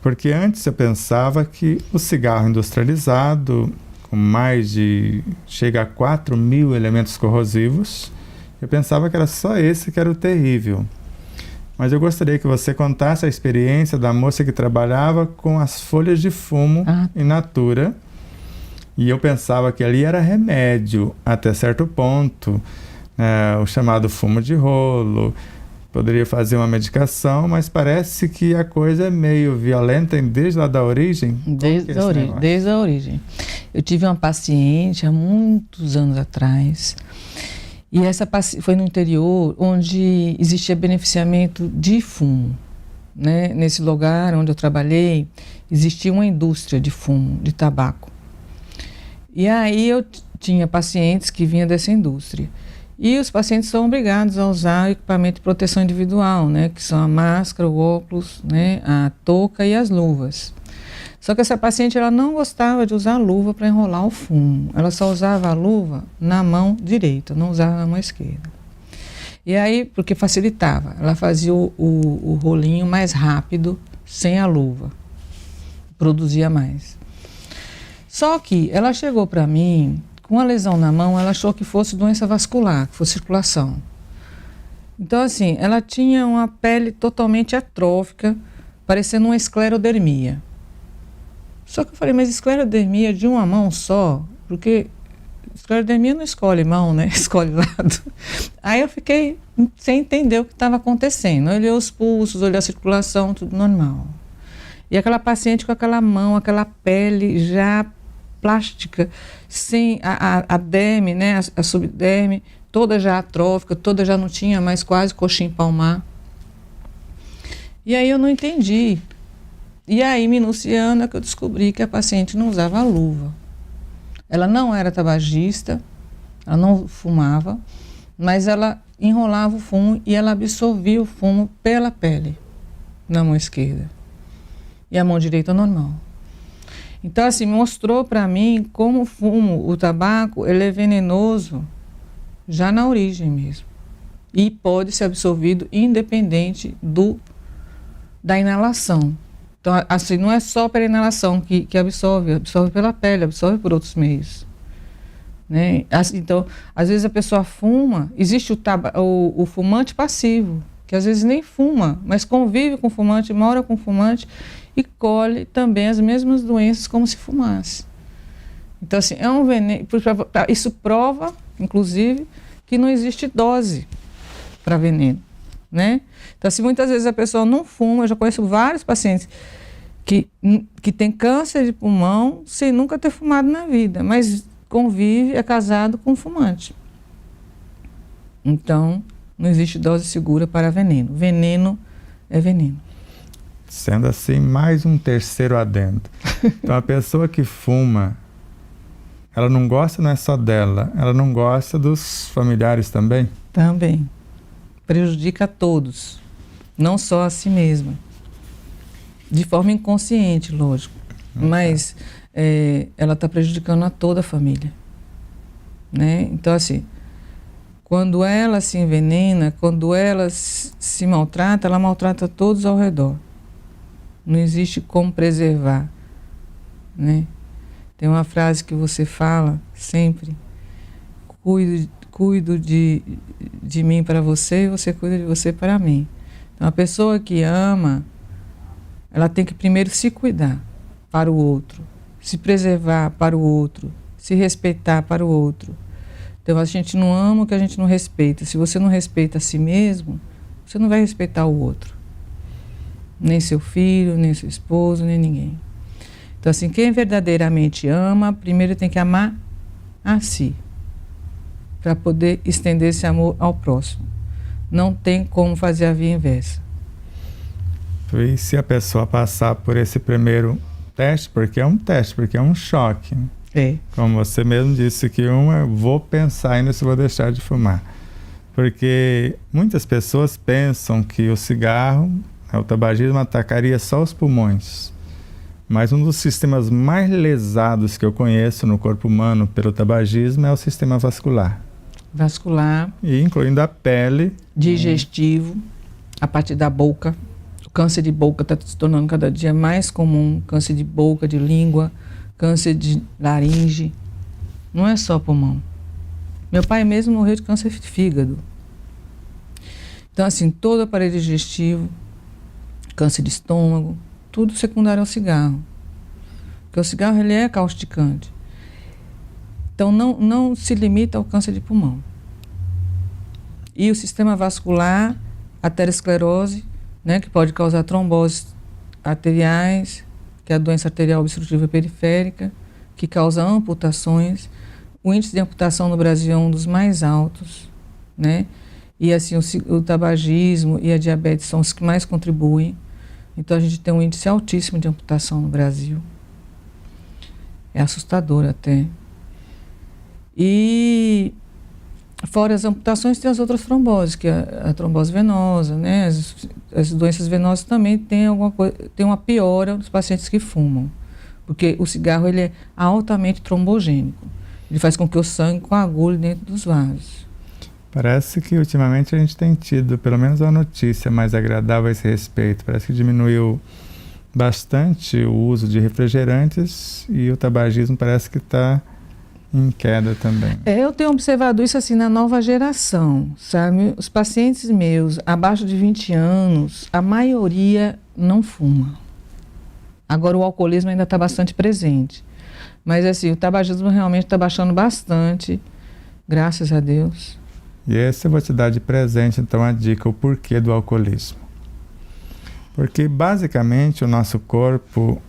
Porque antes eu pensava que o cigarro industrializado, com chega a 4.000 elementos corrosivos, eu pensava que era só esse que era o terrível. Mas eu gostaria que você contasse a experiência da moça que trabalhava com as folhas de fumo in natura. E eu pensava que ali era remédio, até certo ponto. O chamado fumo de rolo. Poderia fazer uma medicação, mas parece que a coisa é meio violenta desde lá da origem. Desde a origem. Eu tive uma paciente há muitos anos atrás. E essa foi no interior, onde existia beneficiamento de fumo. Né? Nesse lugar onde eu trabalhei, existia uma indústria de fumo, de tabaco. E aí eu tinha pacientes que vinham dessa indústria. E os pacientes são obrigados a usar o equipamento de proteção individual, né? Que são a máscara, o óculos, né? A touca e as luvas. Só que essa paciente ela não gostava de usar a luva para enrolar o fumo. Ela só usava a luva na mão direita, não usava na mão esquerda. E aí, porque facilitava, ela fazia o rolinho mais rápido, sem a luva. Produzia mais. Só que ela chegou para mim com a lesão na mão, ela achou que fosse doença vascular, que fosse circulação. Então, assim, ela tinha uma pele totalmente atrófica, parecendo uma esclerodermia. Só que eu falei, mas esclerodermia de uma mão só? Porque esclerodermia não escolhe mão, né? Escolhe lado. Aí eu fiquei sem entender o que estava acontecendo. Eu olhei os pulsos, olhei a circulação, tudo normal. E aquela paciente com aquela mão, aquela pele já plástica, sem a derme, né, a subderme, toda já atrófica, toda já não tinha mais quase coxim palmar. E aí eu não entendi. E aí, minuciando, é que eu descobri que a paciente não usava luva. Ela não era tabagista, ela não fumava, mas ela enrolava o fumo e ela absorvia o fumo pela pele, na mão esquerda. E a mão direita normal. Então, assim, mostrou para mim como o fumo, o tabaco, ele é venenoso já na origem mesmo. E pode ser absorvido independente da inalação. Então, assim, não é só pela inalação que absorve pela pele, absorve por outros meios. Né? Assim, então, às vezes a pessoa fuma, existe o fumante passivo, que às vezes nem fuma, mas convive com o fumante, mora com o fumante, e colhe também as mesmas doenças como se fumasse. Então, assim, é um veneno. Isso prova, inclusive, que não existe dose para veneno, né? Então, assim, muitas vezes a pessoa não fuma. Eu já conheço vários pacientes que têm câncer de pulmão sem nunca ter fumado na vida, mas convive, é casado com fumante. Então, não existe dose segura para veneno. Veneno é veneno. Sendo assim, mais um terceiro adendo. Então, a pessoa que fuma, ela não gosta, não é só dela, ela não gosta dos familiares também? Também. Prejudica a todos, não só a si mesma. De forma inconsciente, lógico. Mas ela está prejudicando a toda a família. Né? Então, assim, quando ela se envenena, quando ela se maltrata, ela maltrata todos ao redor. Não existe como preservar, né? Tem uma frase que você fala sempre: cuido de mim para você e você cuida de você para mim. Então, a pessoa que ama, ela tem que primeiro se cuidar para o outro, se preservar para o outro, se respeitar para o outro. Então, a gente não ama o que a gente não respeita. Se você não respeita a si mesmo, você não vai respeitar o outro. Nem seu filho, nem seu esposo, nem ninguém. Então, assim, quem verdadeiramente ama, primeiro tem que amar a si, para poder estender esse amor ao próximo. Não tem como fazer a via inversa. E se a pessoa passar por esse primeiro teste, porque é um teste, porque é um choque. É. Como você mesmo disse, que vou pensar ainda se vou deixar de fumar. Porque muitas pessoas pensam que o cigarro, o tabagismo, atacaria só os pulmões. Mas um dos sistemas mais lesados que eu conheço no corpo humano pelo tabagismo é o sistema vascular. Vascular. E incluindo a pele. Digestivo, a partir da boca. O câncer de boca está se tornando cada dia mais comum. Câncer de boca, de língua, câncer de laringe. Não é só pulmão. Meu pai mesmo morreu de câncer de fígado. Então, assim, todo o aparelho digestivo, câncer de estômago, tudo secundário ao cigarro. Porque o cigarro, ele é causticante. Então, não se limita ao câncer de pulmão. E o sistema vascular, aterosclerose, né, que pode causar tromboses arteriais, que é a doença arterial obstrutiva periférica, que causa amputações. O índice de amputação no Brasil é um dos mais altos, né? E assim, o tabagismo e a diabetes são os que mais contribuem. Então, a gente tem um índice altíssimo de amputação no Brasil. É assustador até. E fora as amputações, tem as outras tromboses, que é a trombose venosa, né? As doenças venosas também tem uma piora nos pacientes que fumam, porque o cigarro ele é altamente trombogênico. Ele faz com que o sangue coagule dentro dos vasos. Parece que ultimamente a gente tem tido pelo menos uma notícia mais agradável a esse respeito. Parece que diminuiu bastante o uso de refrigerantes e o tabagismo parece que está em queda também. Eu tenho observado isso assim na nova geração, sabe? Os pacientes meus abaixo de 20 anos, a maioria não fuma. Agora o alcoolismo ainda está bastante presente. Mas assim, o tabagismo realmente está baixando bastante, graças a Deus. E esse eu vou te dar de presente, então, a dica, o porquê do alcoolismo. Porque, basicamente, o nosso corpo,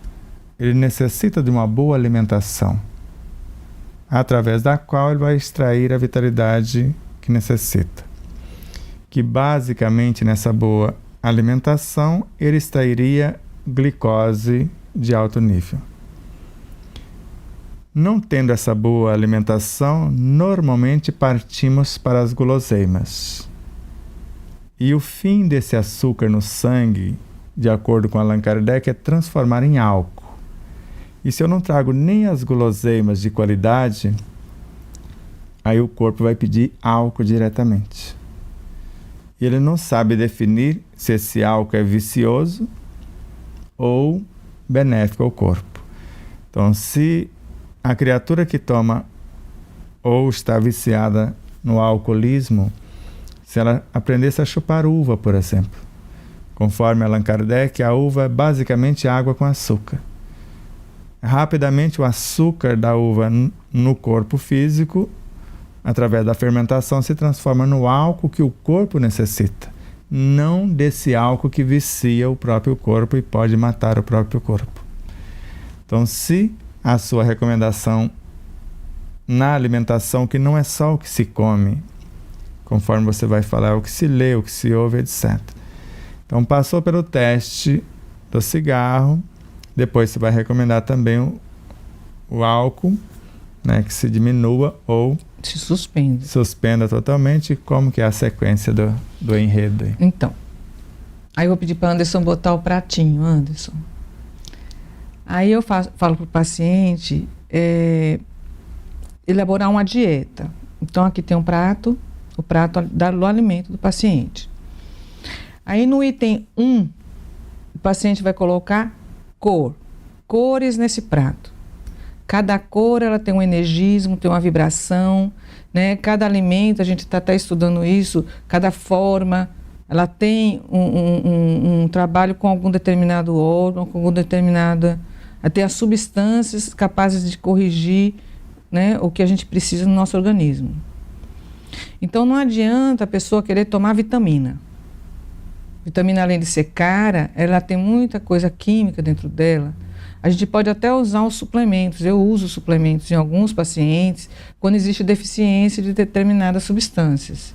ele necessita de uma boa alimentação, através da qual ele vai extrair a vitalidade que necessita. Que, basicamente, nessa boa alimentação, ele extrairia glicose de alto nível. Não tendo essa boa alimentação, normalmente partimos para as guloseimas. E o fim desse açúcar no sangue, de acordo com Allan Kardec, é transformar em álcool. E se eu não trago nem as guloseimas de qualidade, aí o corpo vai pedir álcool diretamente. E ele não sabe definir se esse álcool é vicioso ou benéfico ao corpo. Então, se a criatura que toma ou está viciada no alcoolismo, se ela aprendesse a chupar uva, por exemplo, conforme Allan Kardec, a uva é basicamente água com açúcar. Rapidamente o açúcar da uva no corpo físico, através da fermentação, se transforma no álcool que o corpo necessita, não desse álcool que vicia o próprio corpo e pode matar o próprio corpo. Então, se a sua recomendação na alimentação, que não é só o que se come, conforme você vai falar, o que se lê, o que se ouve, etc. Então, passou pelo teste do cigarro, depois você vai recomendar também o álcool, né, que se diminua ou se suspenda totalmente. Como que é a sequência do enredo aí? Então, aí eu vou pedir para Anderson botar o pratinho, Anderson. Aí eu falo para o paciente elaborar uma dieta. Então aqui tem o prato do alimento do paciente. Aí no item 1, o paciente vai colocar cores nesse prato. Cada cor ela tem um energismo, tem uma vibração, né? Cada alimento, a gente está estudando isso, cada forma, ela tem um trabalho com algum determinado órgão, com algum determinada... Tem as substâncias capazes de corrigir, né, o que a gente precisa no nosso organismo. Então não adianta a pessoa querer tomar vitamina. Vitamina, além de ser cara, ela tem muita coisa química dentro dela. A gente pode até usar os suplementos. Eu uso suplementos em alguns pacientes quando existe deficiência de determinadas substâncias.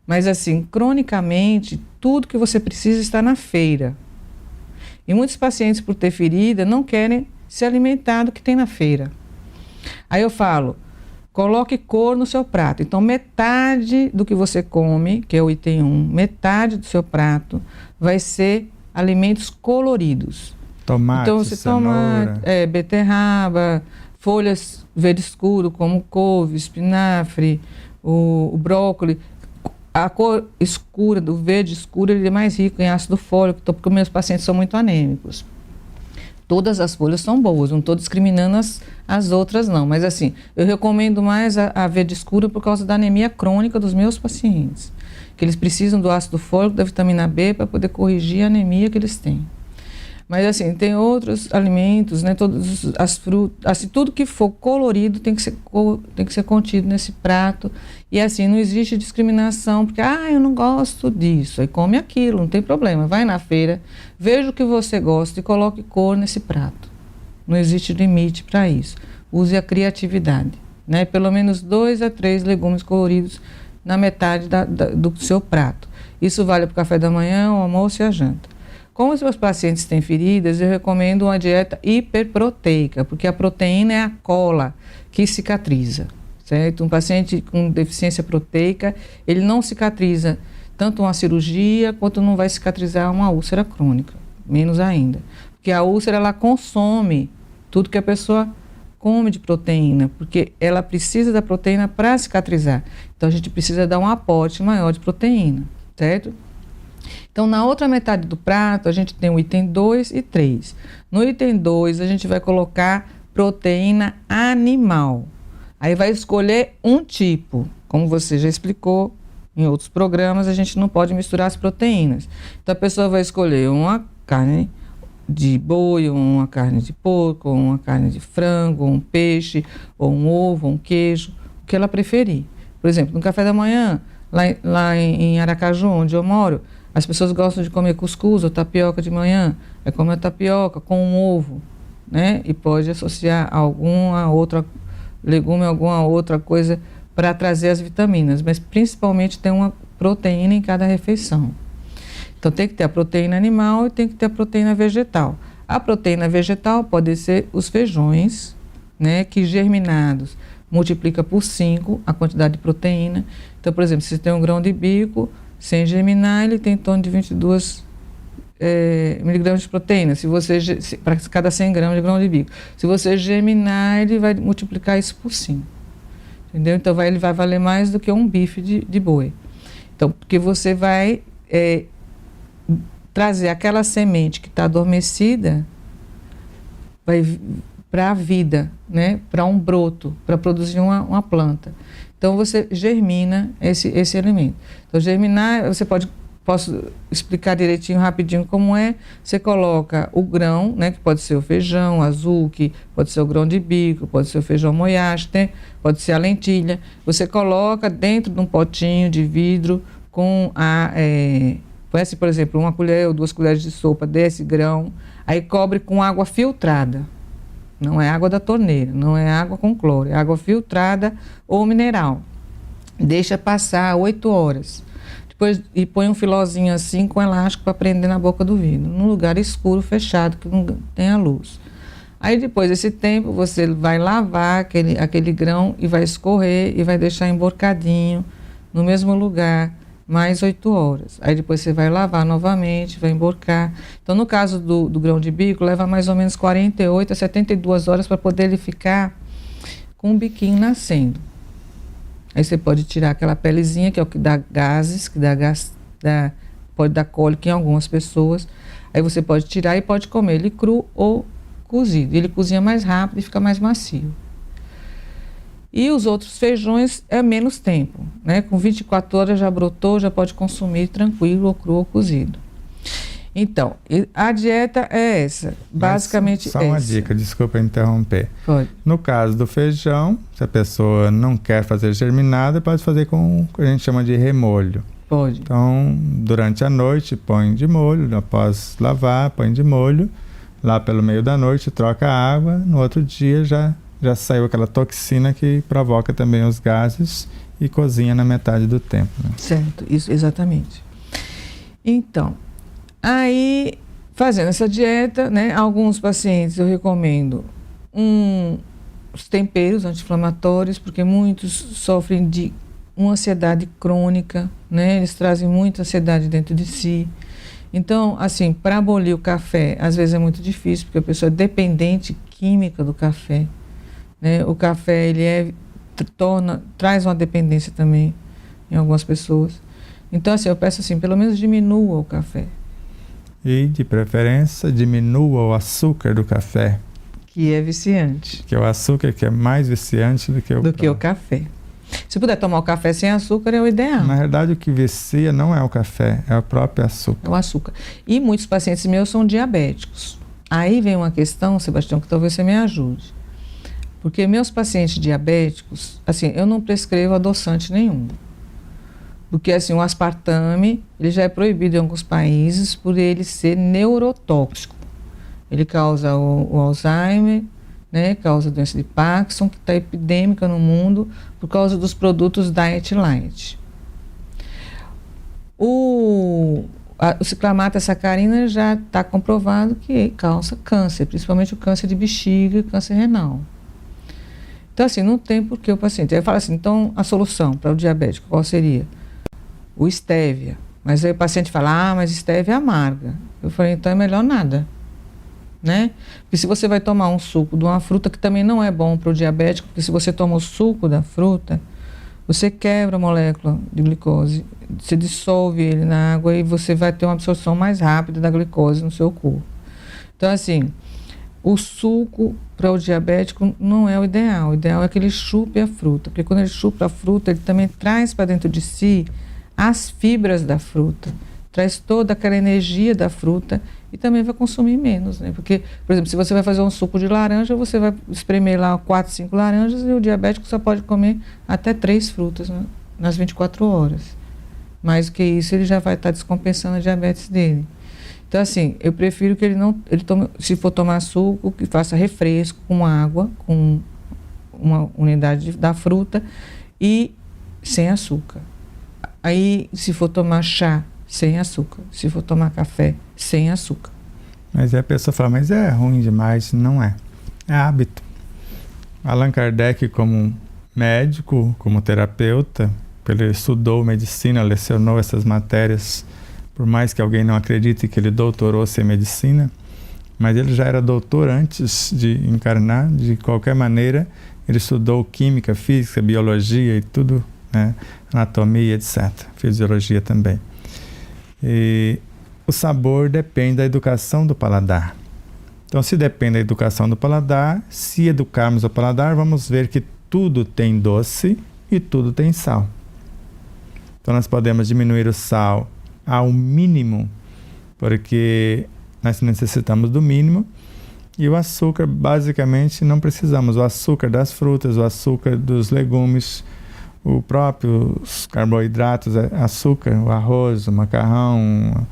Mas assim, cronicamente, tudo que você precisa está na feira. E muitos pacientes, por ter ferida, não querem se alimentar do que tem na feira. Aí eu falo, coloque cor no seu prato. Então, metade do que você come, que é o item 1, metade do seu prato vai ser alimentos coloridos. Tomate, então, você toma beterraba, folhas verde escuro, como couve, espinafre, o brócolis. A cor escura, do verde escuro, ele é mais rico em ácido fólico, porque meus pacientes são muito anêmicos. Todas as folhas são boas, não estou discriminando as outras não, mas assim, eu recomendo mais a verde escura por causa da anemia crônica dos meus pacientes, que eles precisam do ácido fólico, da vitamina B para poder corrigir a anemia que eles têm. Mas assim, tem outros alimentos, né, todas as frutas, assim, tudo que for colorido tem que ser contido nesse prato. E assim, não existe discriminação, porque eu não gosto disso, aí come aquilo, não tem problema. Vai na feira, veja o que você gosta e coloque cor nesse prato. Não existe limite para isso. Use a criatividade, né? Pelo menos 2 a 3 legumes coloridos na metade do seu prato. Isso vale para o café da manhã, o almoço e a janta. Como os meus pacientes têm feridas, eu recomendo uma dieta hiperproteica, porque a proteína é a cola que cicatriza. certo? Um paciente com deficiência proteica, ele não cicatriza tanto uma cirurgia quanto não vai cicatrizar uma úlcera crônica, menos ainda. Porque a úlcera, ela consome tudo que a pessoa come de proteína, porque ela precisa da proteína para cicatrizar. Então, a gente precisa dar um aporte maior de proteína, certo? Então, na outra metade do prato, a gente tem o item 2 e 3. No item 2, a gente vai colocar proteína animal. Aí vai escolher um tipo. Como você já explicou em outros programas, a gente não pode misturar as proteínas. Então, a pessoa vai escolher uma carne de boi, ou uma carne de porco, ou uma carne de frango, ou um peixe, ou um ovo, ou um queijo, o que ela preferir. Por exemplo, no café da manhã, lá em Aracaju, onde eu moro, as pessoas gostam de comer cuscuz ou tapioca de manhã. É comer a tapioca com um ovo, né? E pode associar alguma outra legume, alguma outra coisa para trazer as vitaminas, mas principalmente tem uma proteína em cada refeição. Então tem que ter a proteína animal e tem que ter a proteína vegetal. A proteína vegetal pode ser os feijões, né, que germinados multiplica por 5 a quantidade de proteína. Então, por exemplo, se tem um grão de bico, sem germinar, ele tem em torno de 22 miligramas de proteína, para cada 100 gramas de grão de bico. Se você germinar, ele vai multiplicar isso por 5. Entendeu? Então, ele vai valer mais do que um bife de boi. Então, porque você vai trazer aquela semente que está adormecida para a vida, né? Para um broto, para produzir uma planta. Então, você germina esse alimento. Então, germinar, posso explicar direitinho, rapidinho como é. Você coloca o grão, né? Que pode ser o feijão azul, que pode ser o grão de bico, pode ser o feijão moyashi, né? Pode ser a lentilha. Você coloca dentro de um potinho de vidro com põe-se, por exemplo, 1 colher ou 2 colheres de sopa desse grão, aí cobre com água filtrada. Não é água da torneira, não é água com cloro, é água filtrada ou mineral. Deixa passar 8 horas. Depois, e põe um filózinho assim com elástico para prender na boca do vidro, num lugar escuro, fechado, que não tenha luz. Aí depois desse tempo, você vai lavar aquele grão e vai escorrer e vai deixar emborcadinho no mesmo lugar, mais 8 horas. Aí depois você vai lavar novamente, vai emborcar. Então, no caso do grão de bico, leva mais ou menos 48 a 72 horas para poder ele ficar com um biquinho nascendo. Aí você pode tirar aquela pelezinha, que é o que dá gases, pode dar cólica em algumas pessoas. Aí você pode tirar e pode comer ele cru ou cozido. Ele cozinha mais rápido e fica mais macio. E os outros feijões é menos tempo, né? Com 24 horas já brotou, já pode consumir tranquilo, ou cru ou cozido. Então, a dieta é essa, basicamente só uma dica, desculpa interromper. Pode. No caso do feijão, se a pessoa não quer fazer germinada, pode fazer com o que a gente chama de remolho. Pode. Então, durante a noite, põe de molho, após lavar, põe de molho. Lá pelo meio da noite, troca a água, no outro dia já saiu aquela toxina que provoca também os gases e cozinha na metade do tempo. Né? Certo, isso, exatamente. Então, aí, fazendo essa dieta, né, alguns pacientes eu recomendo os temperos anti-inflamatórios, porque muitos sofrem de uma ansiedade crônica, né, eles trazem muita ansiedade dentro de si. Então, assim, para abolir o café, às vezes é muito difícil, porque a pessoa é dependente química do café. Né? O café, ele traz uma dependência também em algumas pessoas. Então, assim, eu peço assim, pelo menos diminua o café. E, de preferência, diminua o açúcar do café. Que é viciante. Que é o açúcar que é mais viciante do que o café. Se puder tomar o café sem açúcar, é o ideal. Na verdade, o que vicia não é o café, é o próprio açúcar. É o açúcar. E muitos pacientes meus são diabéticos. Aí vem uma questão, Sebastião, que talvez você me ajude. Porque meus pacientes diabéticos, assim, eu não prescrevo adoçante nenhum. Porque, assim, o aspartame, ele já é proibido em alguns países por ele ser neurotóxico. Ele causa o Alzheimer, né, causa a doença de Parkinson, que está epidêmica no mundo por causa dos produtos Diet Light. O ciclamato e a sacarina já está comprovado que causa câncer, principalmente o câncer de bexiga e câncer renal. Então, assim, não tem por que o paciente... Aí fala assim, então, a solução para o diabético, qual seria? O estévia. Mas aí o paciente fala, mas estévia é amarga. Eu falei, então é melhor nada, né? Porque se você vai tomar um suco de uma fruta que também não é bom para o diabético, porque se você toma o suco da fruta, você quebra a molécula de glicose, você dissolve ele na água e você vai ter uma absorção mais rápida da glicose no seu corpo. Então, assim, o suco para o diabético não é o ideal. O ideal é que ele chupe a fruta, porque quando ele chupa a fruta, ele também traz para dentro de si as fibras da fruta, traz toda aquela energia da fruta e também vai consumir menos, né? Porque, por exemplo, se você vai fazer um suco de laranja, você vai espremer lá 4, 5 laranjas e o diabético só pode comer até 3 frutas, né, nas 24 horas. Mais do que isso, ele já vai estar descompensando a diabetes dele. Então, assim, eu prefiro que ele tome, se for tomar suco, que faça refresco com água, com uma unidade da fruta e sem açúcar. Aí, se for tomar chá, sem açúcar. Se for tomar café, sem açúcar. Mas aí a pessoa fala, mas é ruim demais. Não é. É hábito. Allan Kardec, como médico, como terapeuta, ele estudou medicina, lecionou essas matérias, por mais que alguém não acredite que ele doutorou-se em medicina, mas ele já era doutor antes de encarnar. De qualquer maneira, ele estudou química, física, biologia e tudo, né? Anatomia, etc. Fisiologia também. E o sabor depende da educação do paladar. Então, se depende da educação do paladar, se educarmos o paladar, vamos ver que tudo tem doce e tudo tem sal. Então, nós podemos diminuir o sal ao mínimo, porque nós necessitamos do mínimo, e o açúcar, basicamente, não precisamos. O açúcar das frutas, o açúcar dos legumes, o próprio os carboidratos, açúcar, o arroz, o macarrão,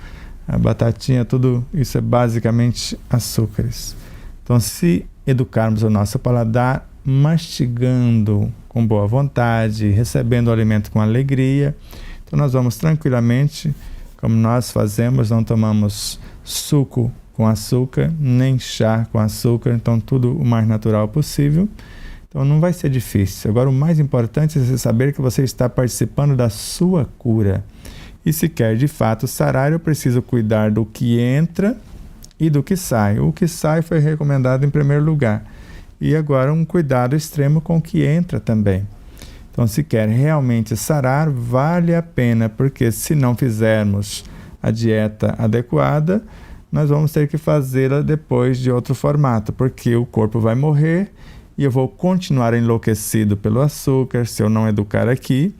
a batatinha, tudo isso é basicamente açúcares. Então, se educarmos o nosso paladar, mastigando com boa vontade, recebendo o alimento com alegria, então nós vamos tranquilamente, como nós fazemos, não tomamos suco com açúcar, nem chá com açúcar, então tudo o mais natural possível. Então não vai ser difícil. Agora o mais importante é você saber que você está participando da sua cura. E se quer de fato sarar, eu preciso cuidar do que entra e do que sai. O que sai foi recomendado em primeiro lugar. E agora um cuidado extremo com o que entra também. Então, se quer realmente sarar, vale a pena, porque se não fizermos a dieta adequada, nós vamos ter que fazê-la depois de outro formato, porque o corpo vai morrer e eu vou continuar enlouquecido pelo açúcar se eu não educar aqui,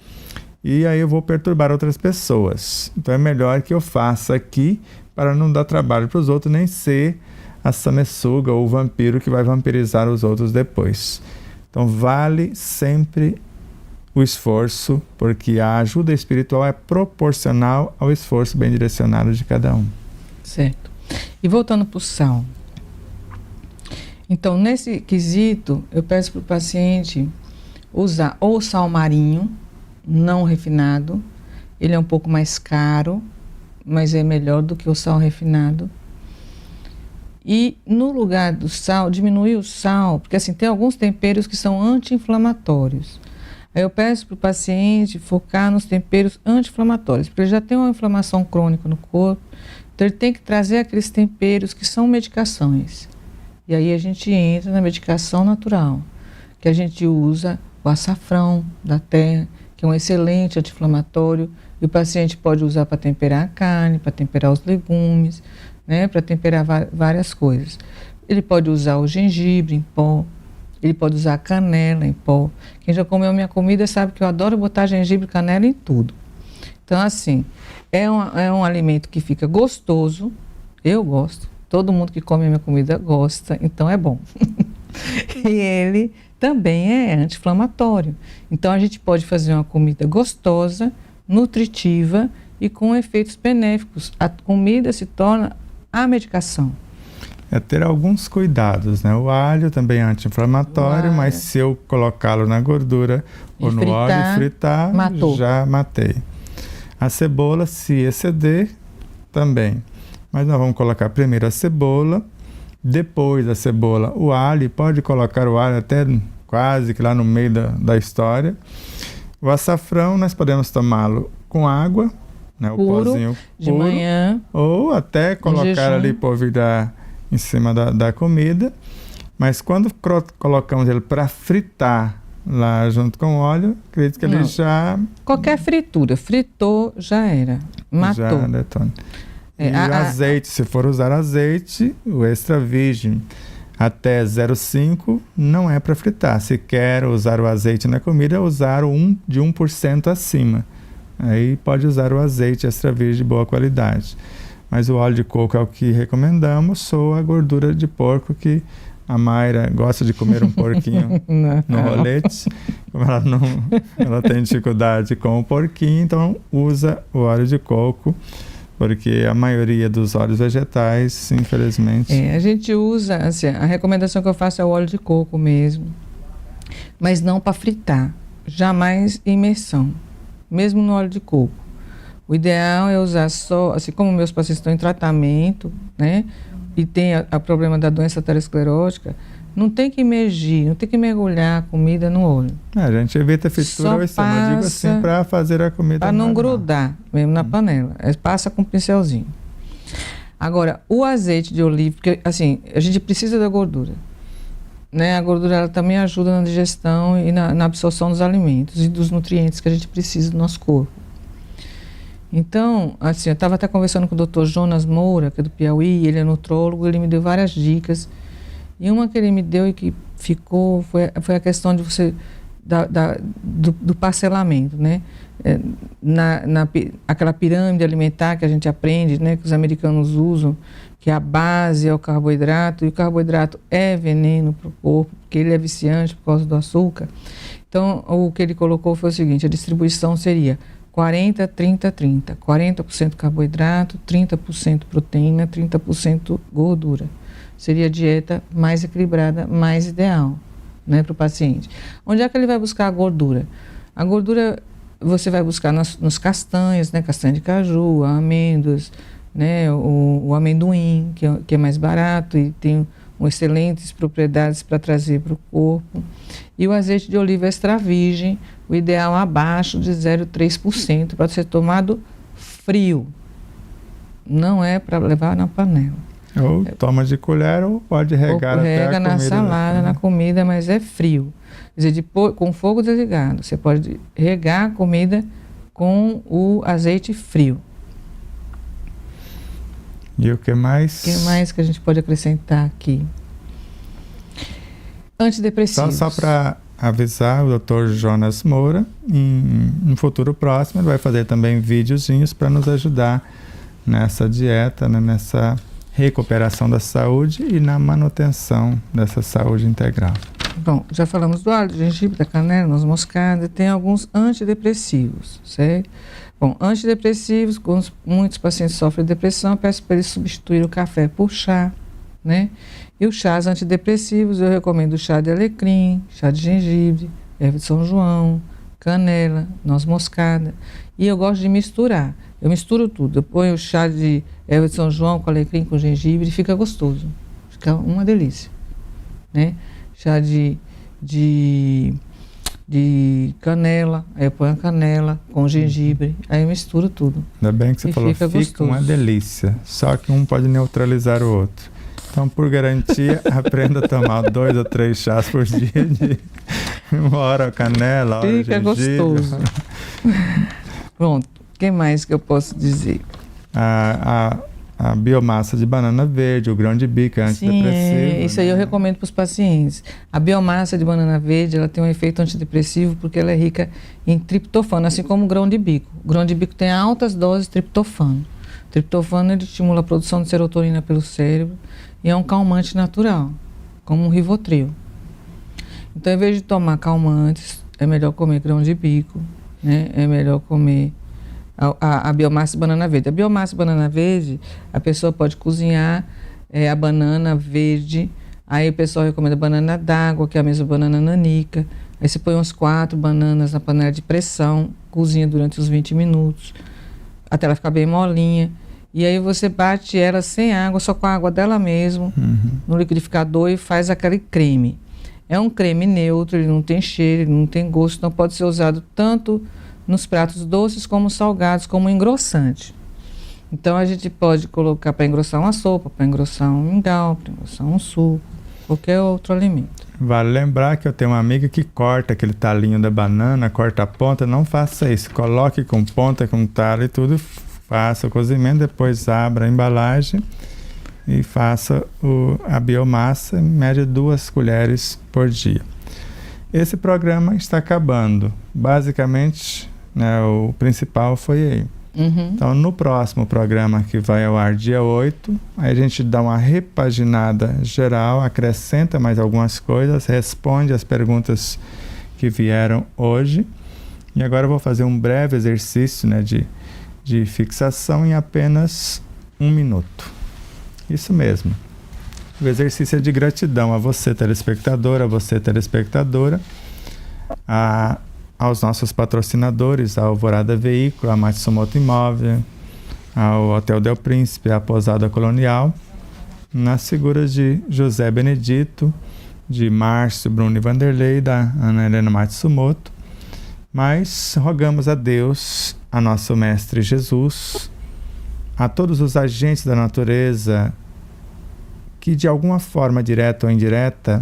e aí eu vou perturbar outras pessoas. Então é melhor que eu faça aqui para não dar trabalho para os outros, nem ser a sanguessuga ou o vampiro que vai vampirizar os outros depois. Então vale sempre o esforço, porque a ajuda espiritual é proporcional ao esforço bem direcionado de cada um. Certo. E voltando para o sal. Então, nesse quesito, eu peço para o paciente usar ou sal marinho, não refinado. Ele é um pouco mais caro, mas é melhor do que o sal refinado. E no lugar do sal, diminuir o sal, porque assim, tem alguns temperos que são anti-inflamatórios. Aí eu peço para o paciente focar nos temperos anti-inflamatórios, porque ele já tem uma inflamação crônica no corpo, então ele tem que trazer aqueles temperos que são medicações. E aí a gente entra na medicação natural, que a gente usa o açafrão da terra, que é um excelente anti-inflamatório, e o paciente pode usar para temperar a carne, para temperar os legumes, né, para temperar várias coisas. Ele pode usar o gengibre em pó, ele pode usar a canela em pó. Quem já comeu minha comida sabe que eu adoro botar gengibre e canela em tudo. Então, assim, é um alimento que fica gostoso, eu gosto, todo mundo que come a minha comida gosta, então é bom. E ele também é anti-inflamatório. Então, a gente pode fazer uma comida gostosa, nutritiva e com efeitos benéficos. A comida se torna a medicação. É ter alguns cuidados, né? O alho também é anti-inflamatório, mas se eu colocá-lo na gordura ou no óleo e fritar, já matei. A cebola, se exceder, também. Mas nós vamos colocar primeiro a cebola, depois da cebola o alho, e pode colocar o alho até quase que lá no meio da história. O açafrão nós podemos tomá-lo com água, né, o Puro, pozinho de puro, manhã, ou até colocar jejum. ali polvilhar em cima da comida. Mas quando colocamos ele para fritar lá junto com o óleo, acredito que ele Não. já Qualquer fritura, fritou, já era. Matou. já detona. É, E o azeite, se for usar azeite, o extra virgem até 0,5 não é para fritar. Se quer usar o azeite na comida, usar de 1% acima. Aí pode usar o azeite extra virgem de boa qualidade. Mas o óleo de coco é o que recomendamos, ou a gordura de porco, que a Mayra gosta de comer um porquinho no rolete. Como ela tem dificuldade com o porquinho, então usa o óleo de coco, porque a maioria dos óleos vegetais, infelizmente... a gente usa, assim, a recomendação que eu faço é o óleo de coco mesmo, mas não para fritar, jamais imersão, mesmo no óleo de coco. O ideal é usar só, assim como meus pacientes estão em tratamento, né, e tem o problema da doença aterosclerótica, não tem que imergir, não tem que mergulhar a comida no óleo. A gente evita fritura, eu digo assim, para fazer a comida para não grudar mesmo na panela. Passa com um pincelzinho. Agora, o azeite de oliva, porque assim, a gente precisa da gordura, né? A gordura ela também ajuda na digestão e na absorção dos alimentos e dos nutrientes que a gente precisa do nosso corpo. Então, assim, eu estava até conversando com o Dr. Jonas Moura, que é do Piauí, ele é nutrólogo, ele me deu várias dicas. E uma que ele me deu e que ficou foi a questão de você do parcelamento, né? Aquela pirâmide alimentar que a gente aprende, né? Que os americanos usam, que a base é o carboidrato, e o carboidrato é veneno para o corpo, porque ele é viciante por causa do açúcar. Então, o que ele colocou foi o seguinte: a distribuição seria 40, 30, 30. 40% carboidrato, 30% proteína, 30% gordura. Seria a dieta mais equilibrada, mais ideal, né, para o paciente. Onde é que ele vai buscar a gordura? A gordura você vai buscar nos castanhas, né, castanha de caju, amêndoas, né, o amendoim, que é mais barato e tem excelentes propriedades para trazer para o corpo. E o azeite de oliva extra virgem, o ideal abaixo de 0,3%, para ser tomado frio. Não é para levar na panela. Ou toma de colher ou pode regar até a comida. Na salada, na comida, mas é frio. Quer dizer, com fogo desligado. Você pode regar a comida com o azeite frio. E o que mais? O que mais que a gente pode acrescentar aqui? Antidepressivos. Só para avisar o Dr. Jonas Moura, em futuro próximo ele vai fazer também videozinhos para nos ajudar nessa dieta, né, nessa recuperação da saúde e na manutenção dessa saúde integral. Bom, já falamos do alho, do gengibre, da canela, noz moscada, tem alguns antidepressivos, certo? Bom, antidepressivos, quando muitos pacientes sofrem de depressão, eu peço para eles substituir o café por chá, né? E os chás antidepressivos, eu recomendo o chá de alecrim, chá de gengibre, erva de São João, canela, noz moscada. E eu gosto de misturar. Eu misturo tudo. Eu ponho o chá de erva de São João com alecrim, com gengibre, e fica gostoso. Fica uma delícia, né? Chá de canela, aí eu ponho a canela com gengibre, aí eu misturo tudo. Ainda bem que você falou, fica uma delícia. Só que um pode neutralizar o outro. Então, por garantia, aprenda a tomar 2 ou 3 chás por dia de 1 hora canela, hora fica gengibre. Gostoso. Pronto. O que mais que eu posso dizer? A biomassa de banana verde, o grão de bico é antidepressivo. Isso aí eu recomendo para os pacientes. A biomassa de banana verde, ela tem um efeito antidepressivo porque ela é rica em triptofano, assim como o grão de bico. O grão de bico tem altas doses de triptofano. O triptofano ele estimula a produção de serotonina pelo cérebro e é um calmante natural, como um Rivotril. Então, em vez de tomar calmantes, é melhor comer grão de bico, né? É melhor comer a biomassa de banana verde. A biomassa de banana verde, a pessoa pode cozinhar a banana verde, aí o pessoal recomenda banana d'água, que é a mesma banana nanica. Aí você põe umas 4 bananas na panela de pressão, cozinha durante uns 20 minutos, até ela ficar bem molinha. E aí você bate ela sem água, só com a água dela mesmo, no liquidificador, e faz aquele creme. É um creme neutro, ele não tem cheiro, ele não tem gosto, então pode ser usado tanto nos pratos doces como salgados, como engrossante. Então a gente pode colocar para engrossar uma sopa, para engrossar um mingau, para engrossar um suco, qualquer outro alimento. Vale lembrar que eu tenho uma amiga que corta aquele talinho da banana, corta a ponta. Não faça isso. Coloque com ponta, com talo e tudo. Faça o cozimento, depois abra a embalagem e faça a biomassa, em média 2 colheres por dia. Esse programa está acabando. Basicamente, né, o principal foi aí. Então, no próximo programa, que vai ao ar dia 8, aí a gente dá uma repaginada geral, acrescenta mais algumas coisas, responde as perguntas que vieram hoje. E agora eu vou fazer um breve exercício, né, de fixação em apenas 1 minuto. Isso mesmo. O exercício é de gratidão a você, telespectadora, aos nossos patrocinadores, a Alvorada Veículo, a Matsumoto Imóvel, ao Hotel Del Príncipe, a Pousada Colonial, nas figuras de José Benedito, de Márcio, Bruno e Vanderlei, da Ana Helena Matsumoto. Mas rogamos a Deus, a nosso Mestre Jesus, a todos os agentes da natureza que de alguma forma direta ou indireta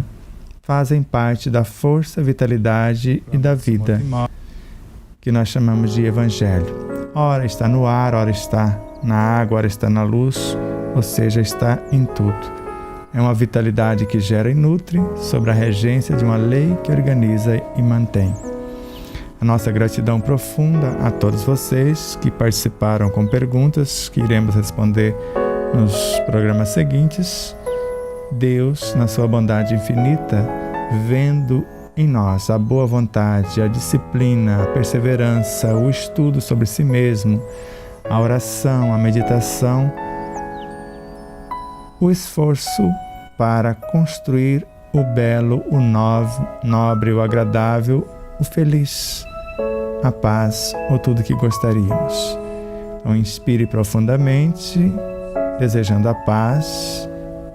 fazem parte da força, vitalidade e da vida, que nós chamamos de Evangelho. Ora está no ar, ora está na água, ora está na luz, ou seja, está em tudo. É uma vitalidade que gera e nutre sob a regência de uma lei que organiza e mantém. A nossa gratidão profunda a todos vocês que participaram com perguntas que iremos responder nos programas seguintes. Deus, na sua bondade infinita, vendo em nós a boa vontade, a disciplina, a perseverança, o estudo sobre si mesmo, a oração, a meditação, o esforço para construir o belo, o nobre, o agradável, o feliz, a paz ou tudo que gostaríamos. Então inspire profundamente, desejando a paz,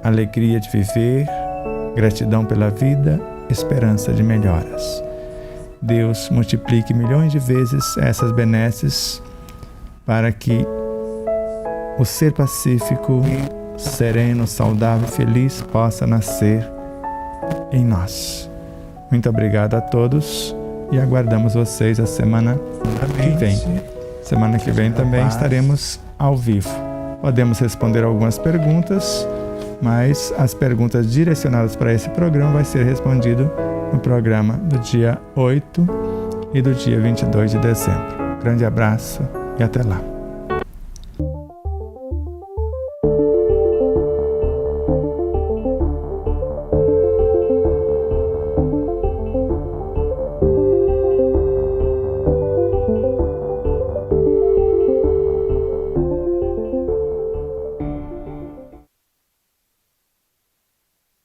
alegria de viver, gratidão pela vida, esperança de melhoras. Deus multiplique milhões de vezes essas benesses para que o ser pacífico, sereno, saudável, feliz possa nascer em nós. Muito obrigado a todos e aguardamos vocês a semana que vem. Semana que vem também estaremos ao vivo. Podemos responder algumas perguntas, mas as perguntas direcionadas para esse programa vai ser respondido no programa do dia 8 e do dia 22 de dezembro. Grande abraço e até lá.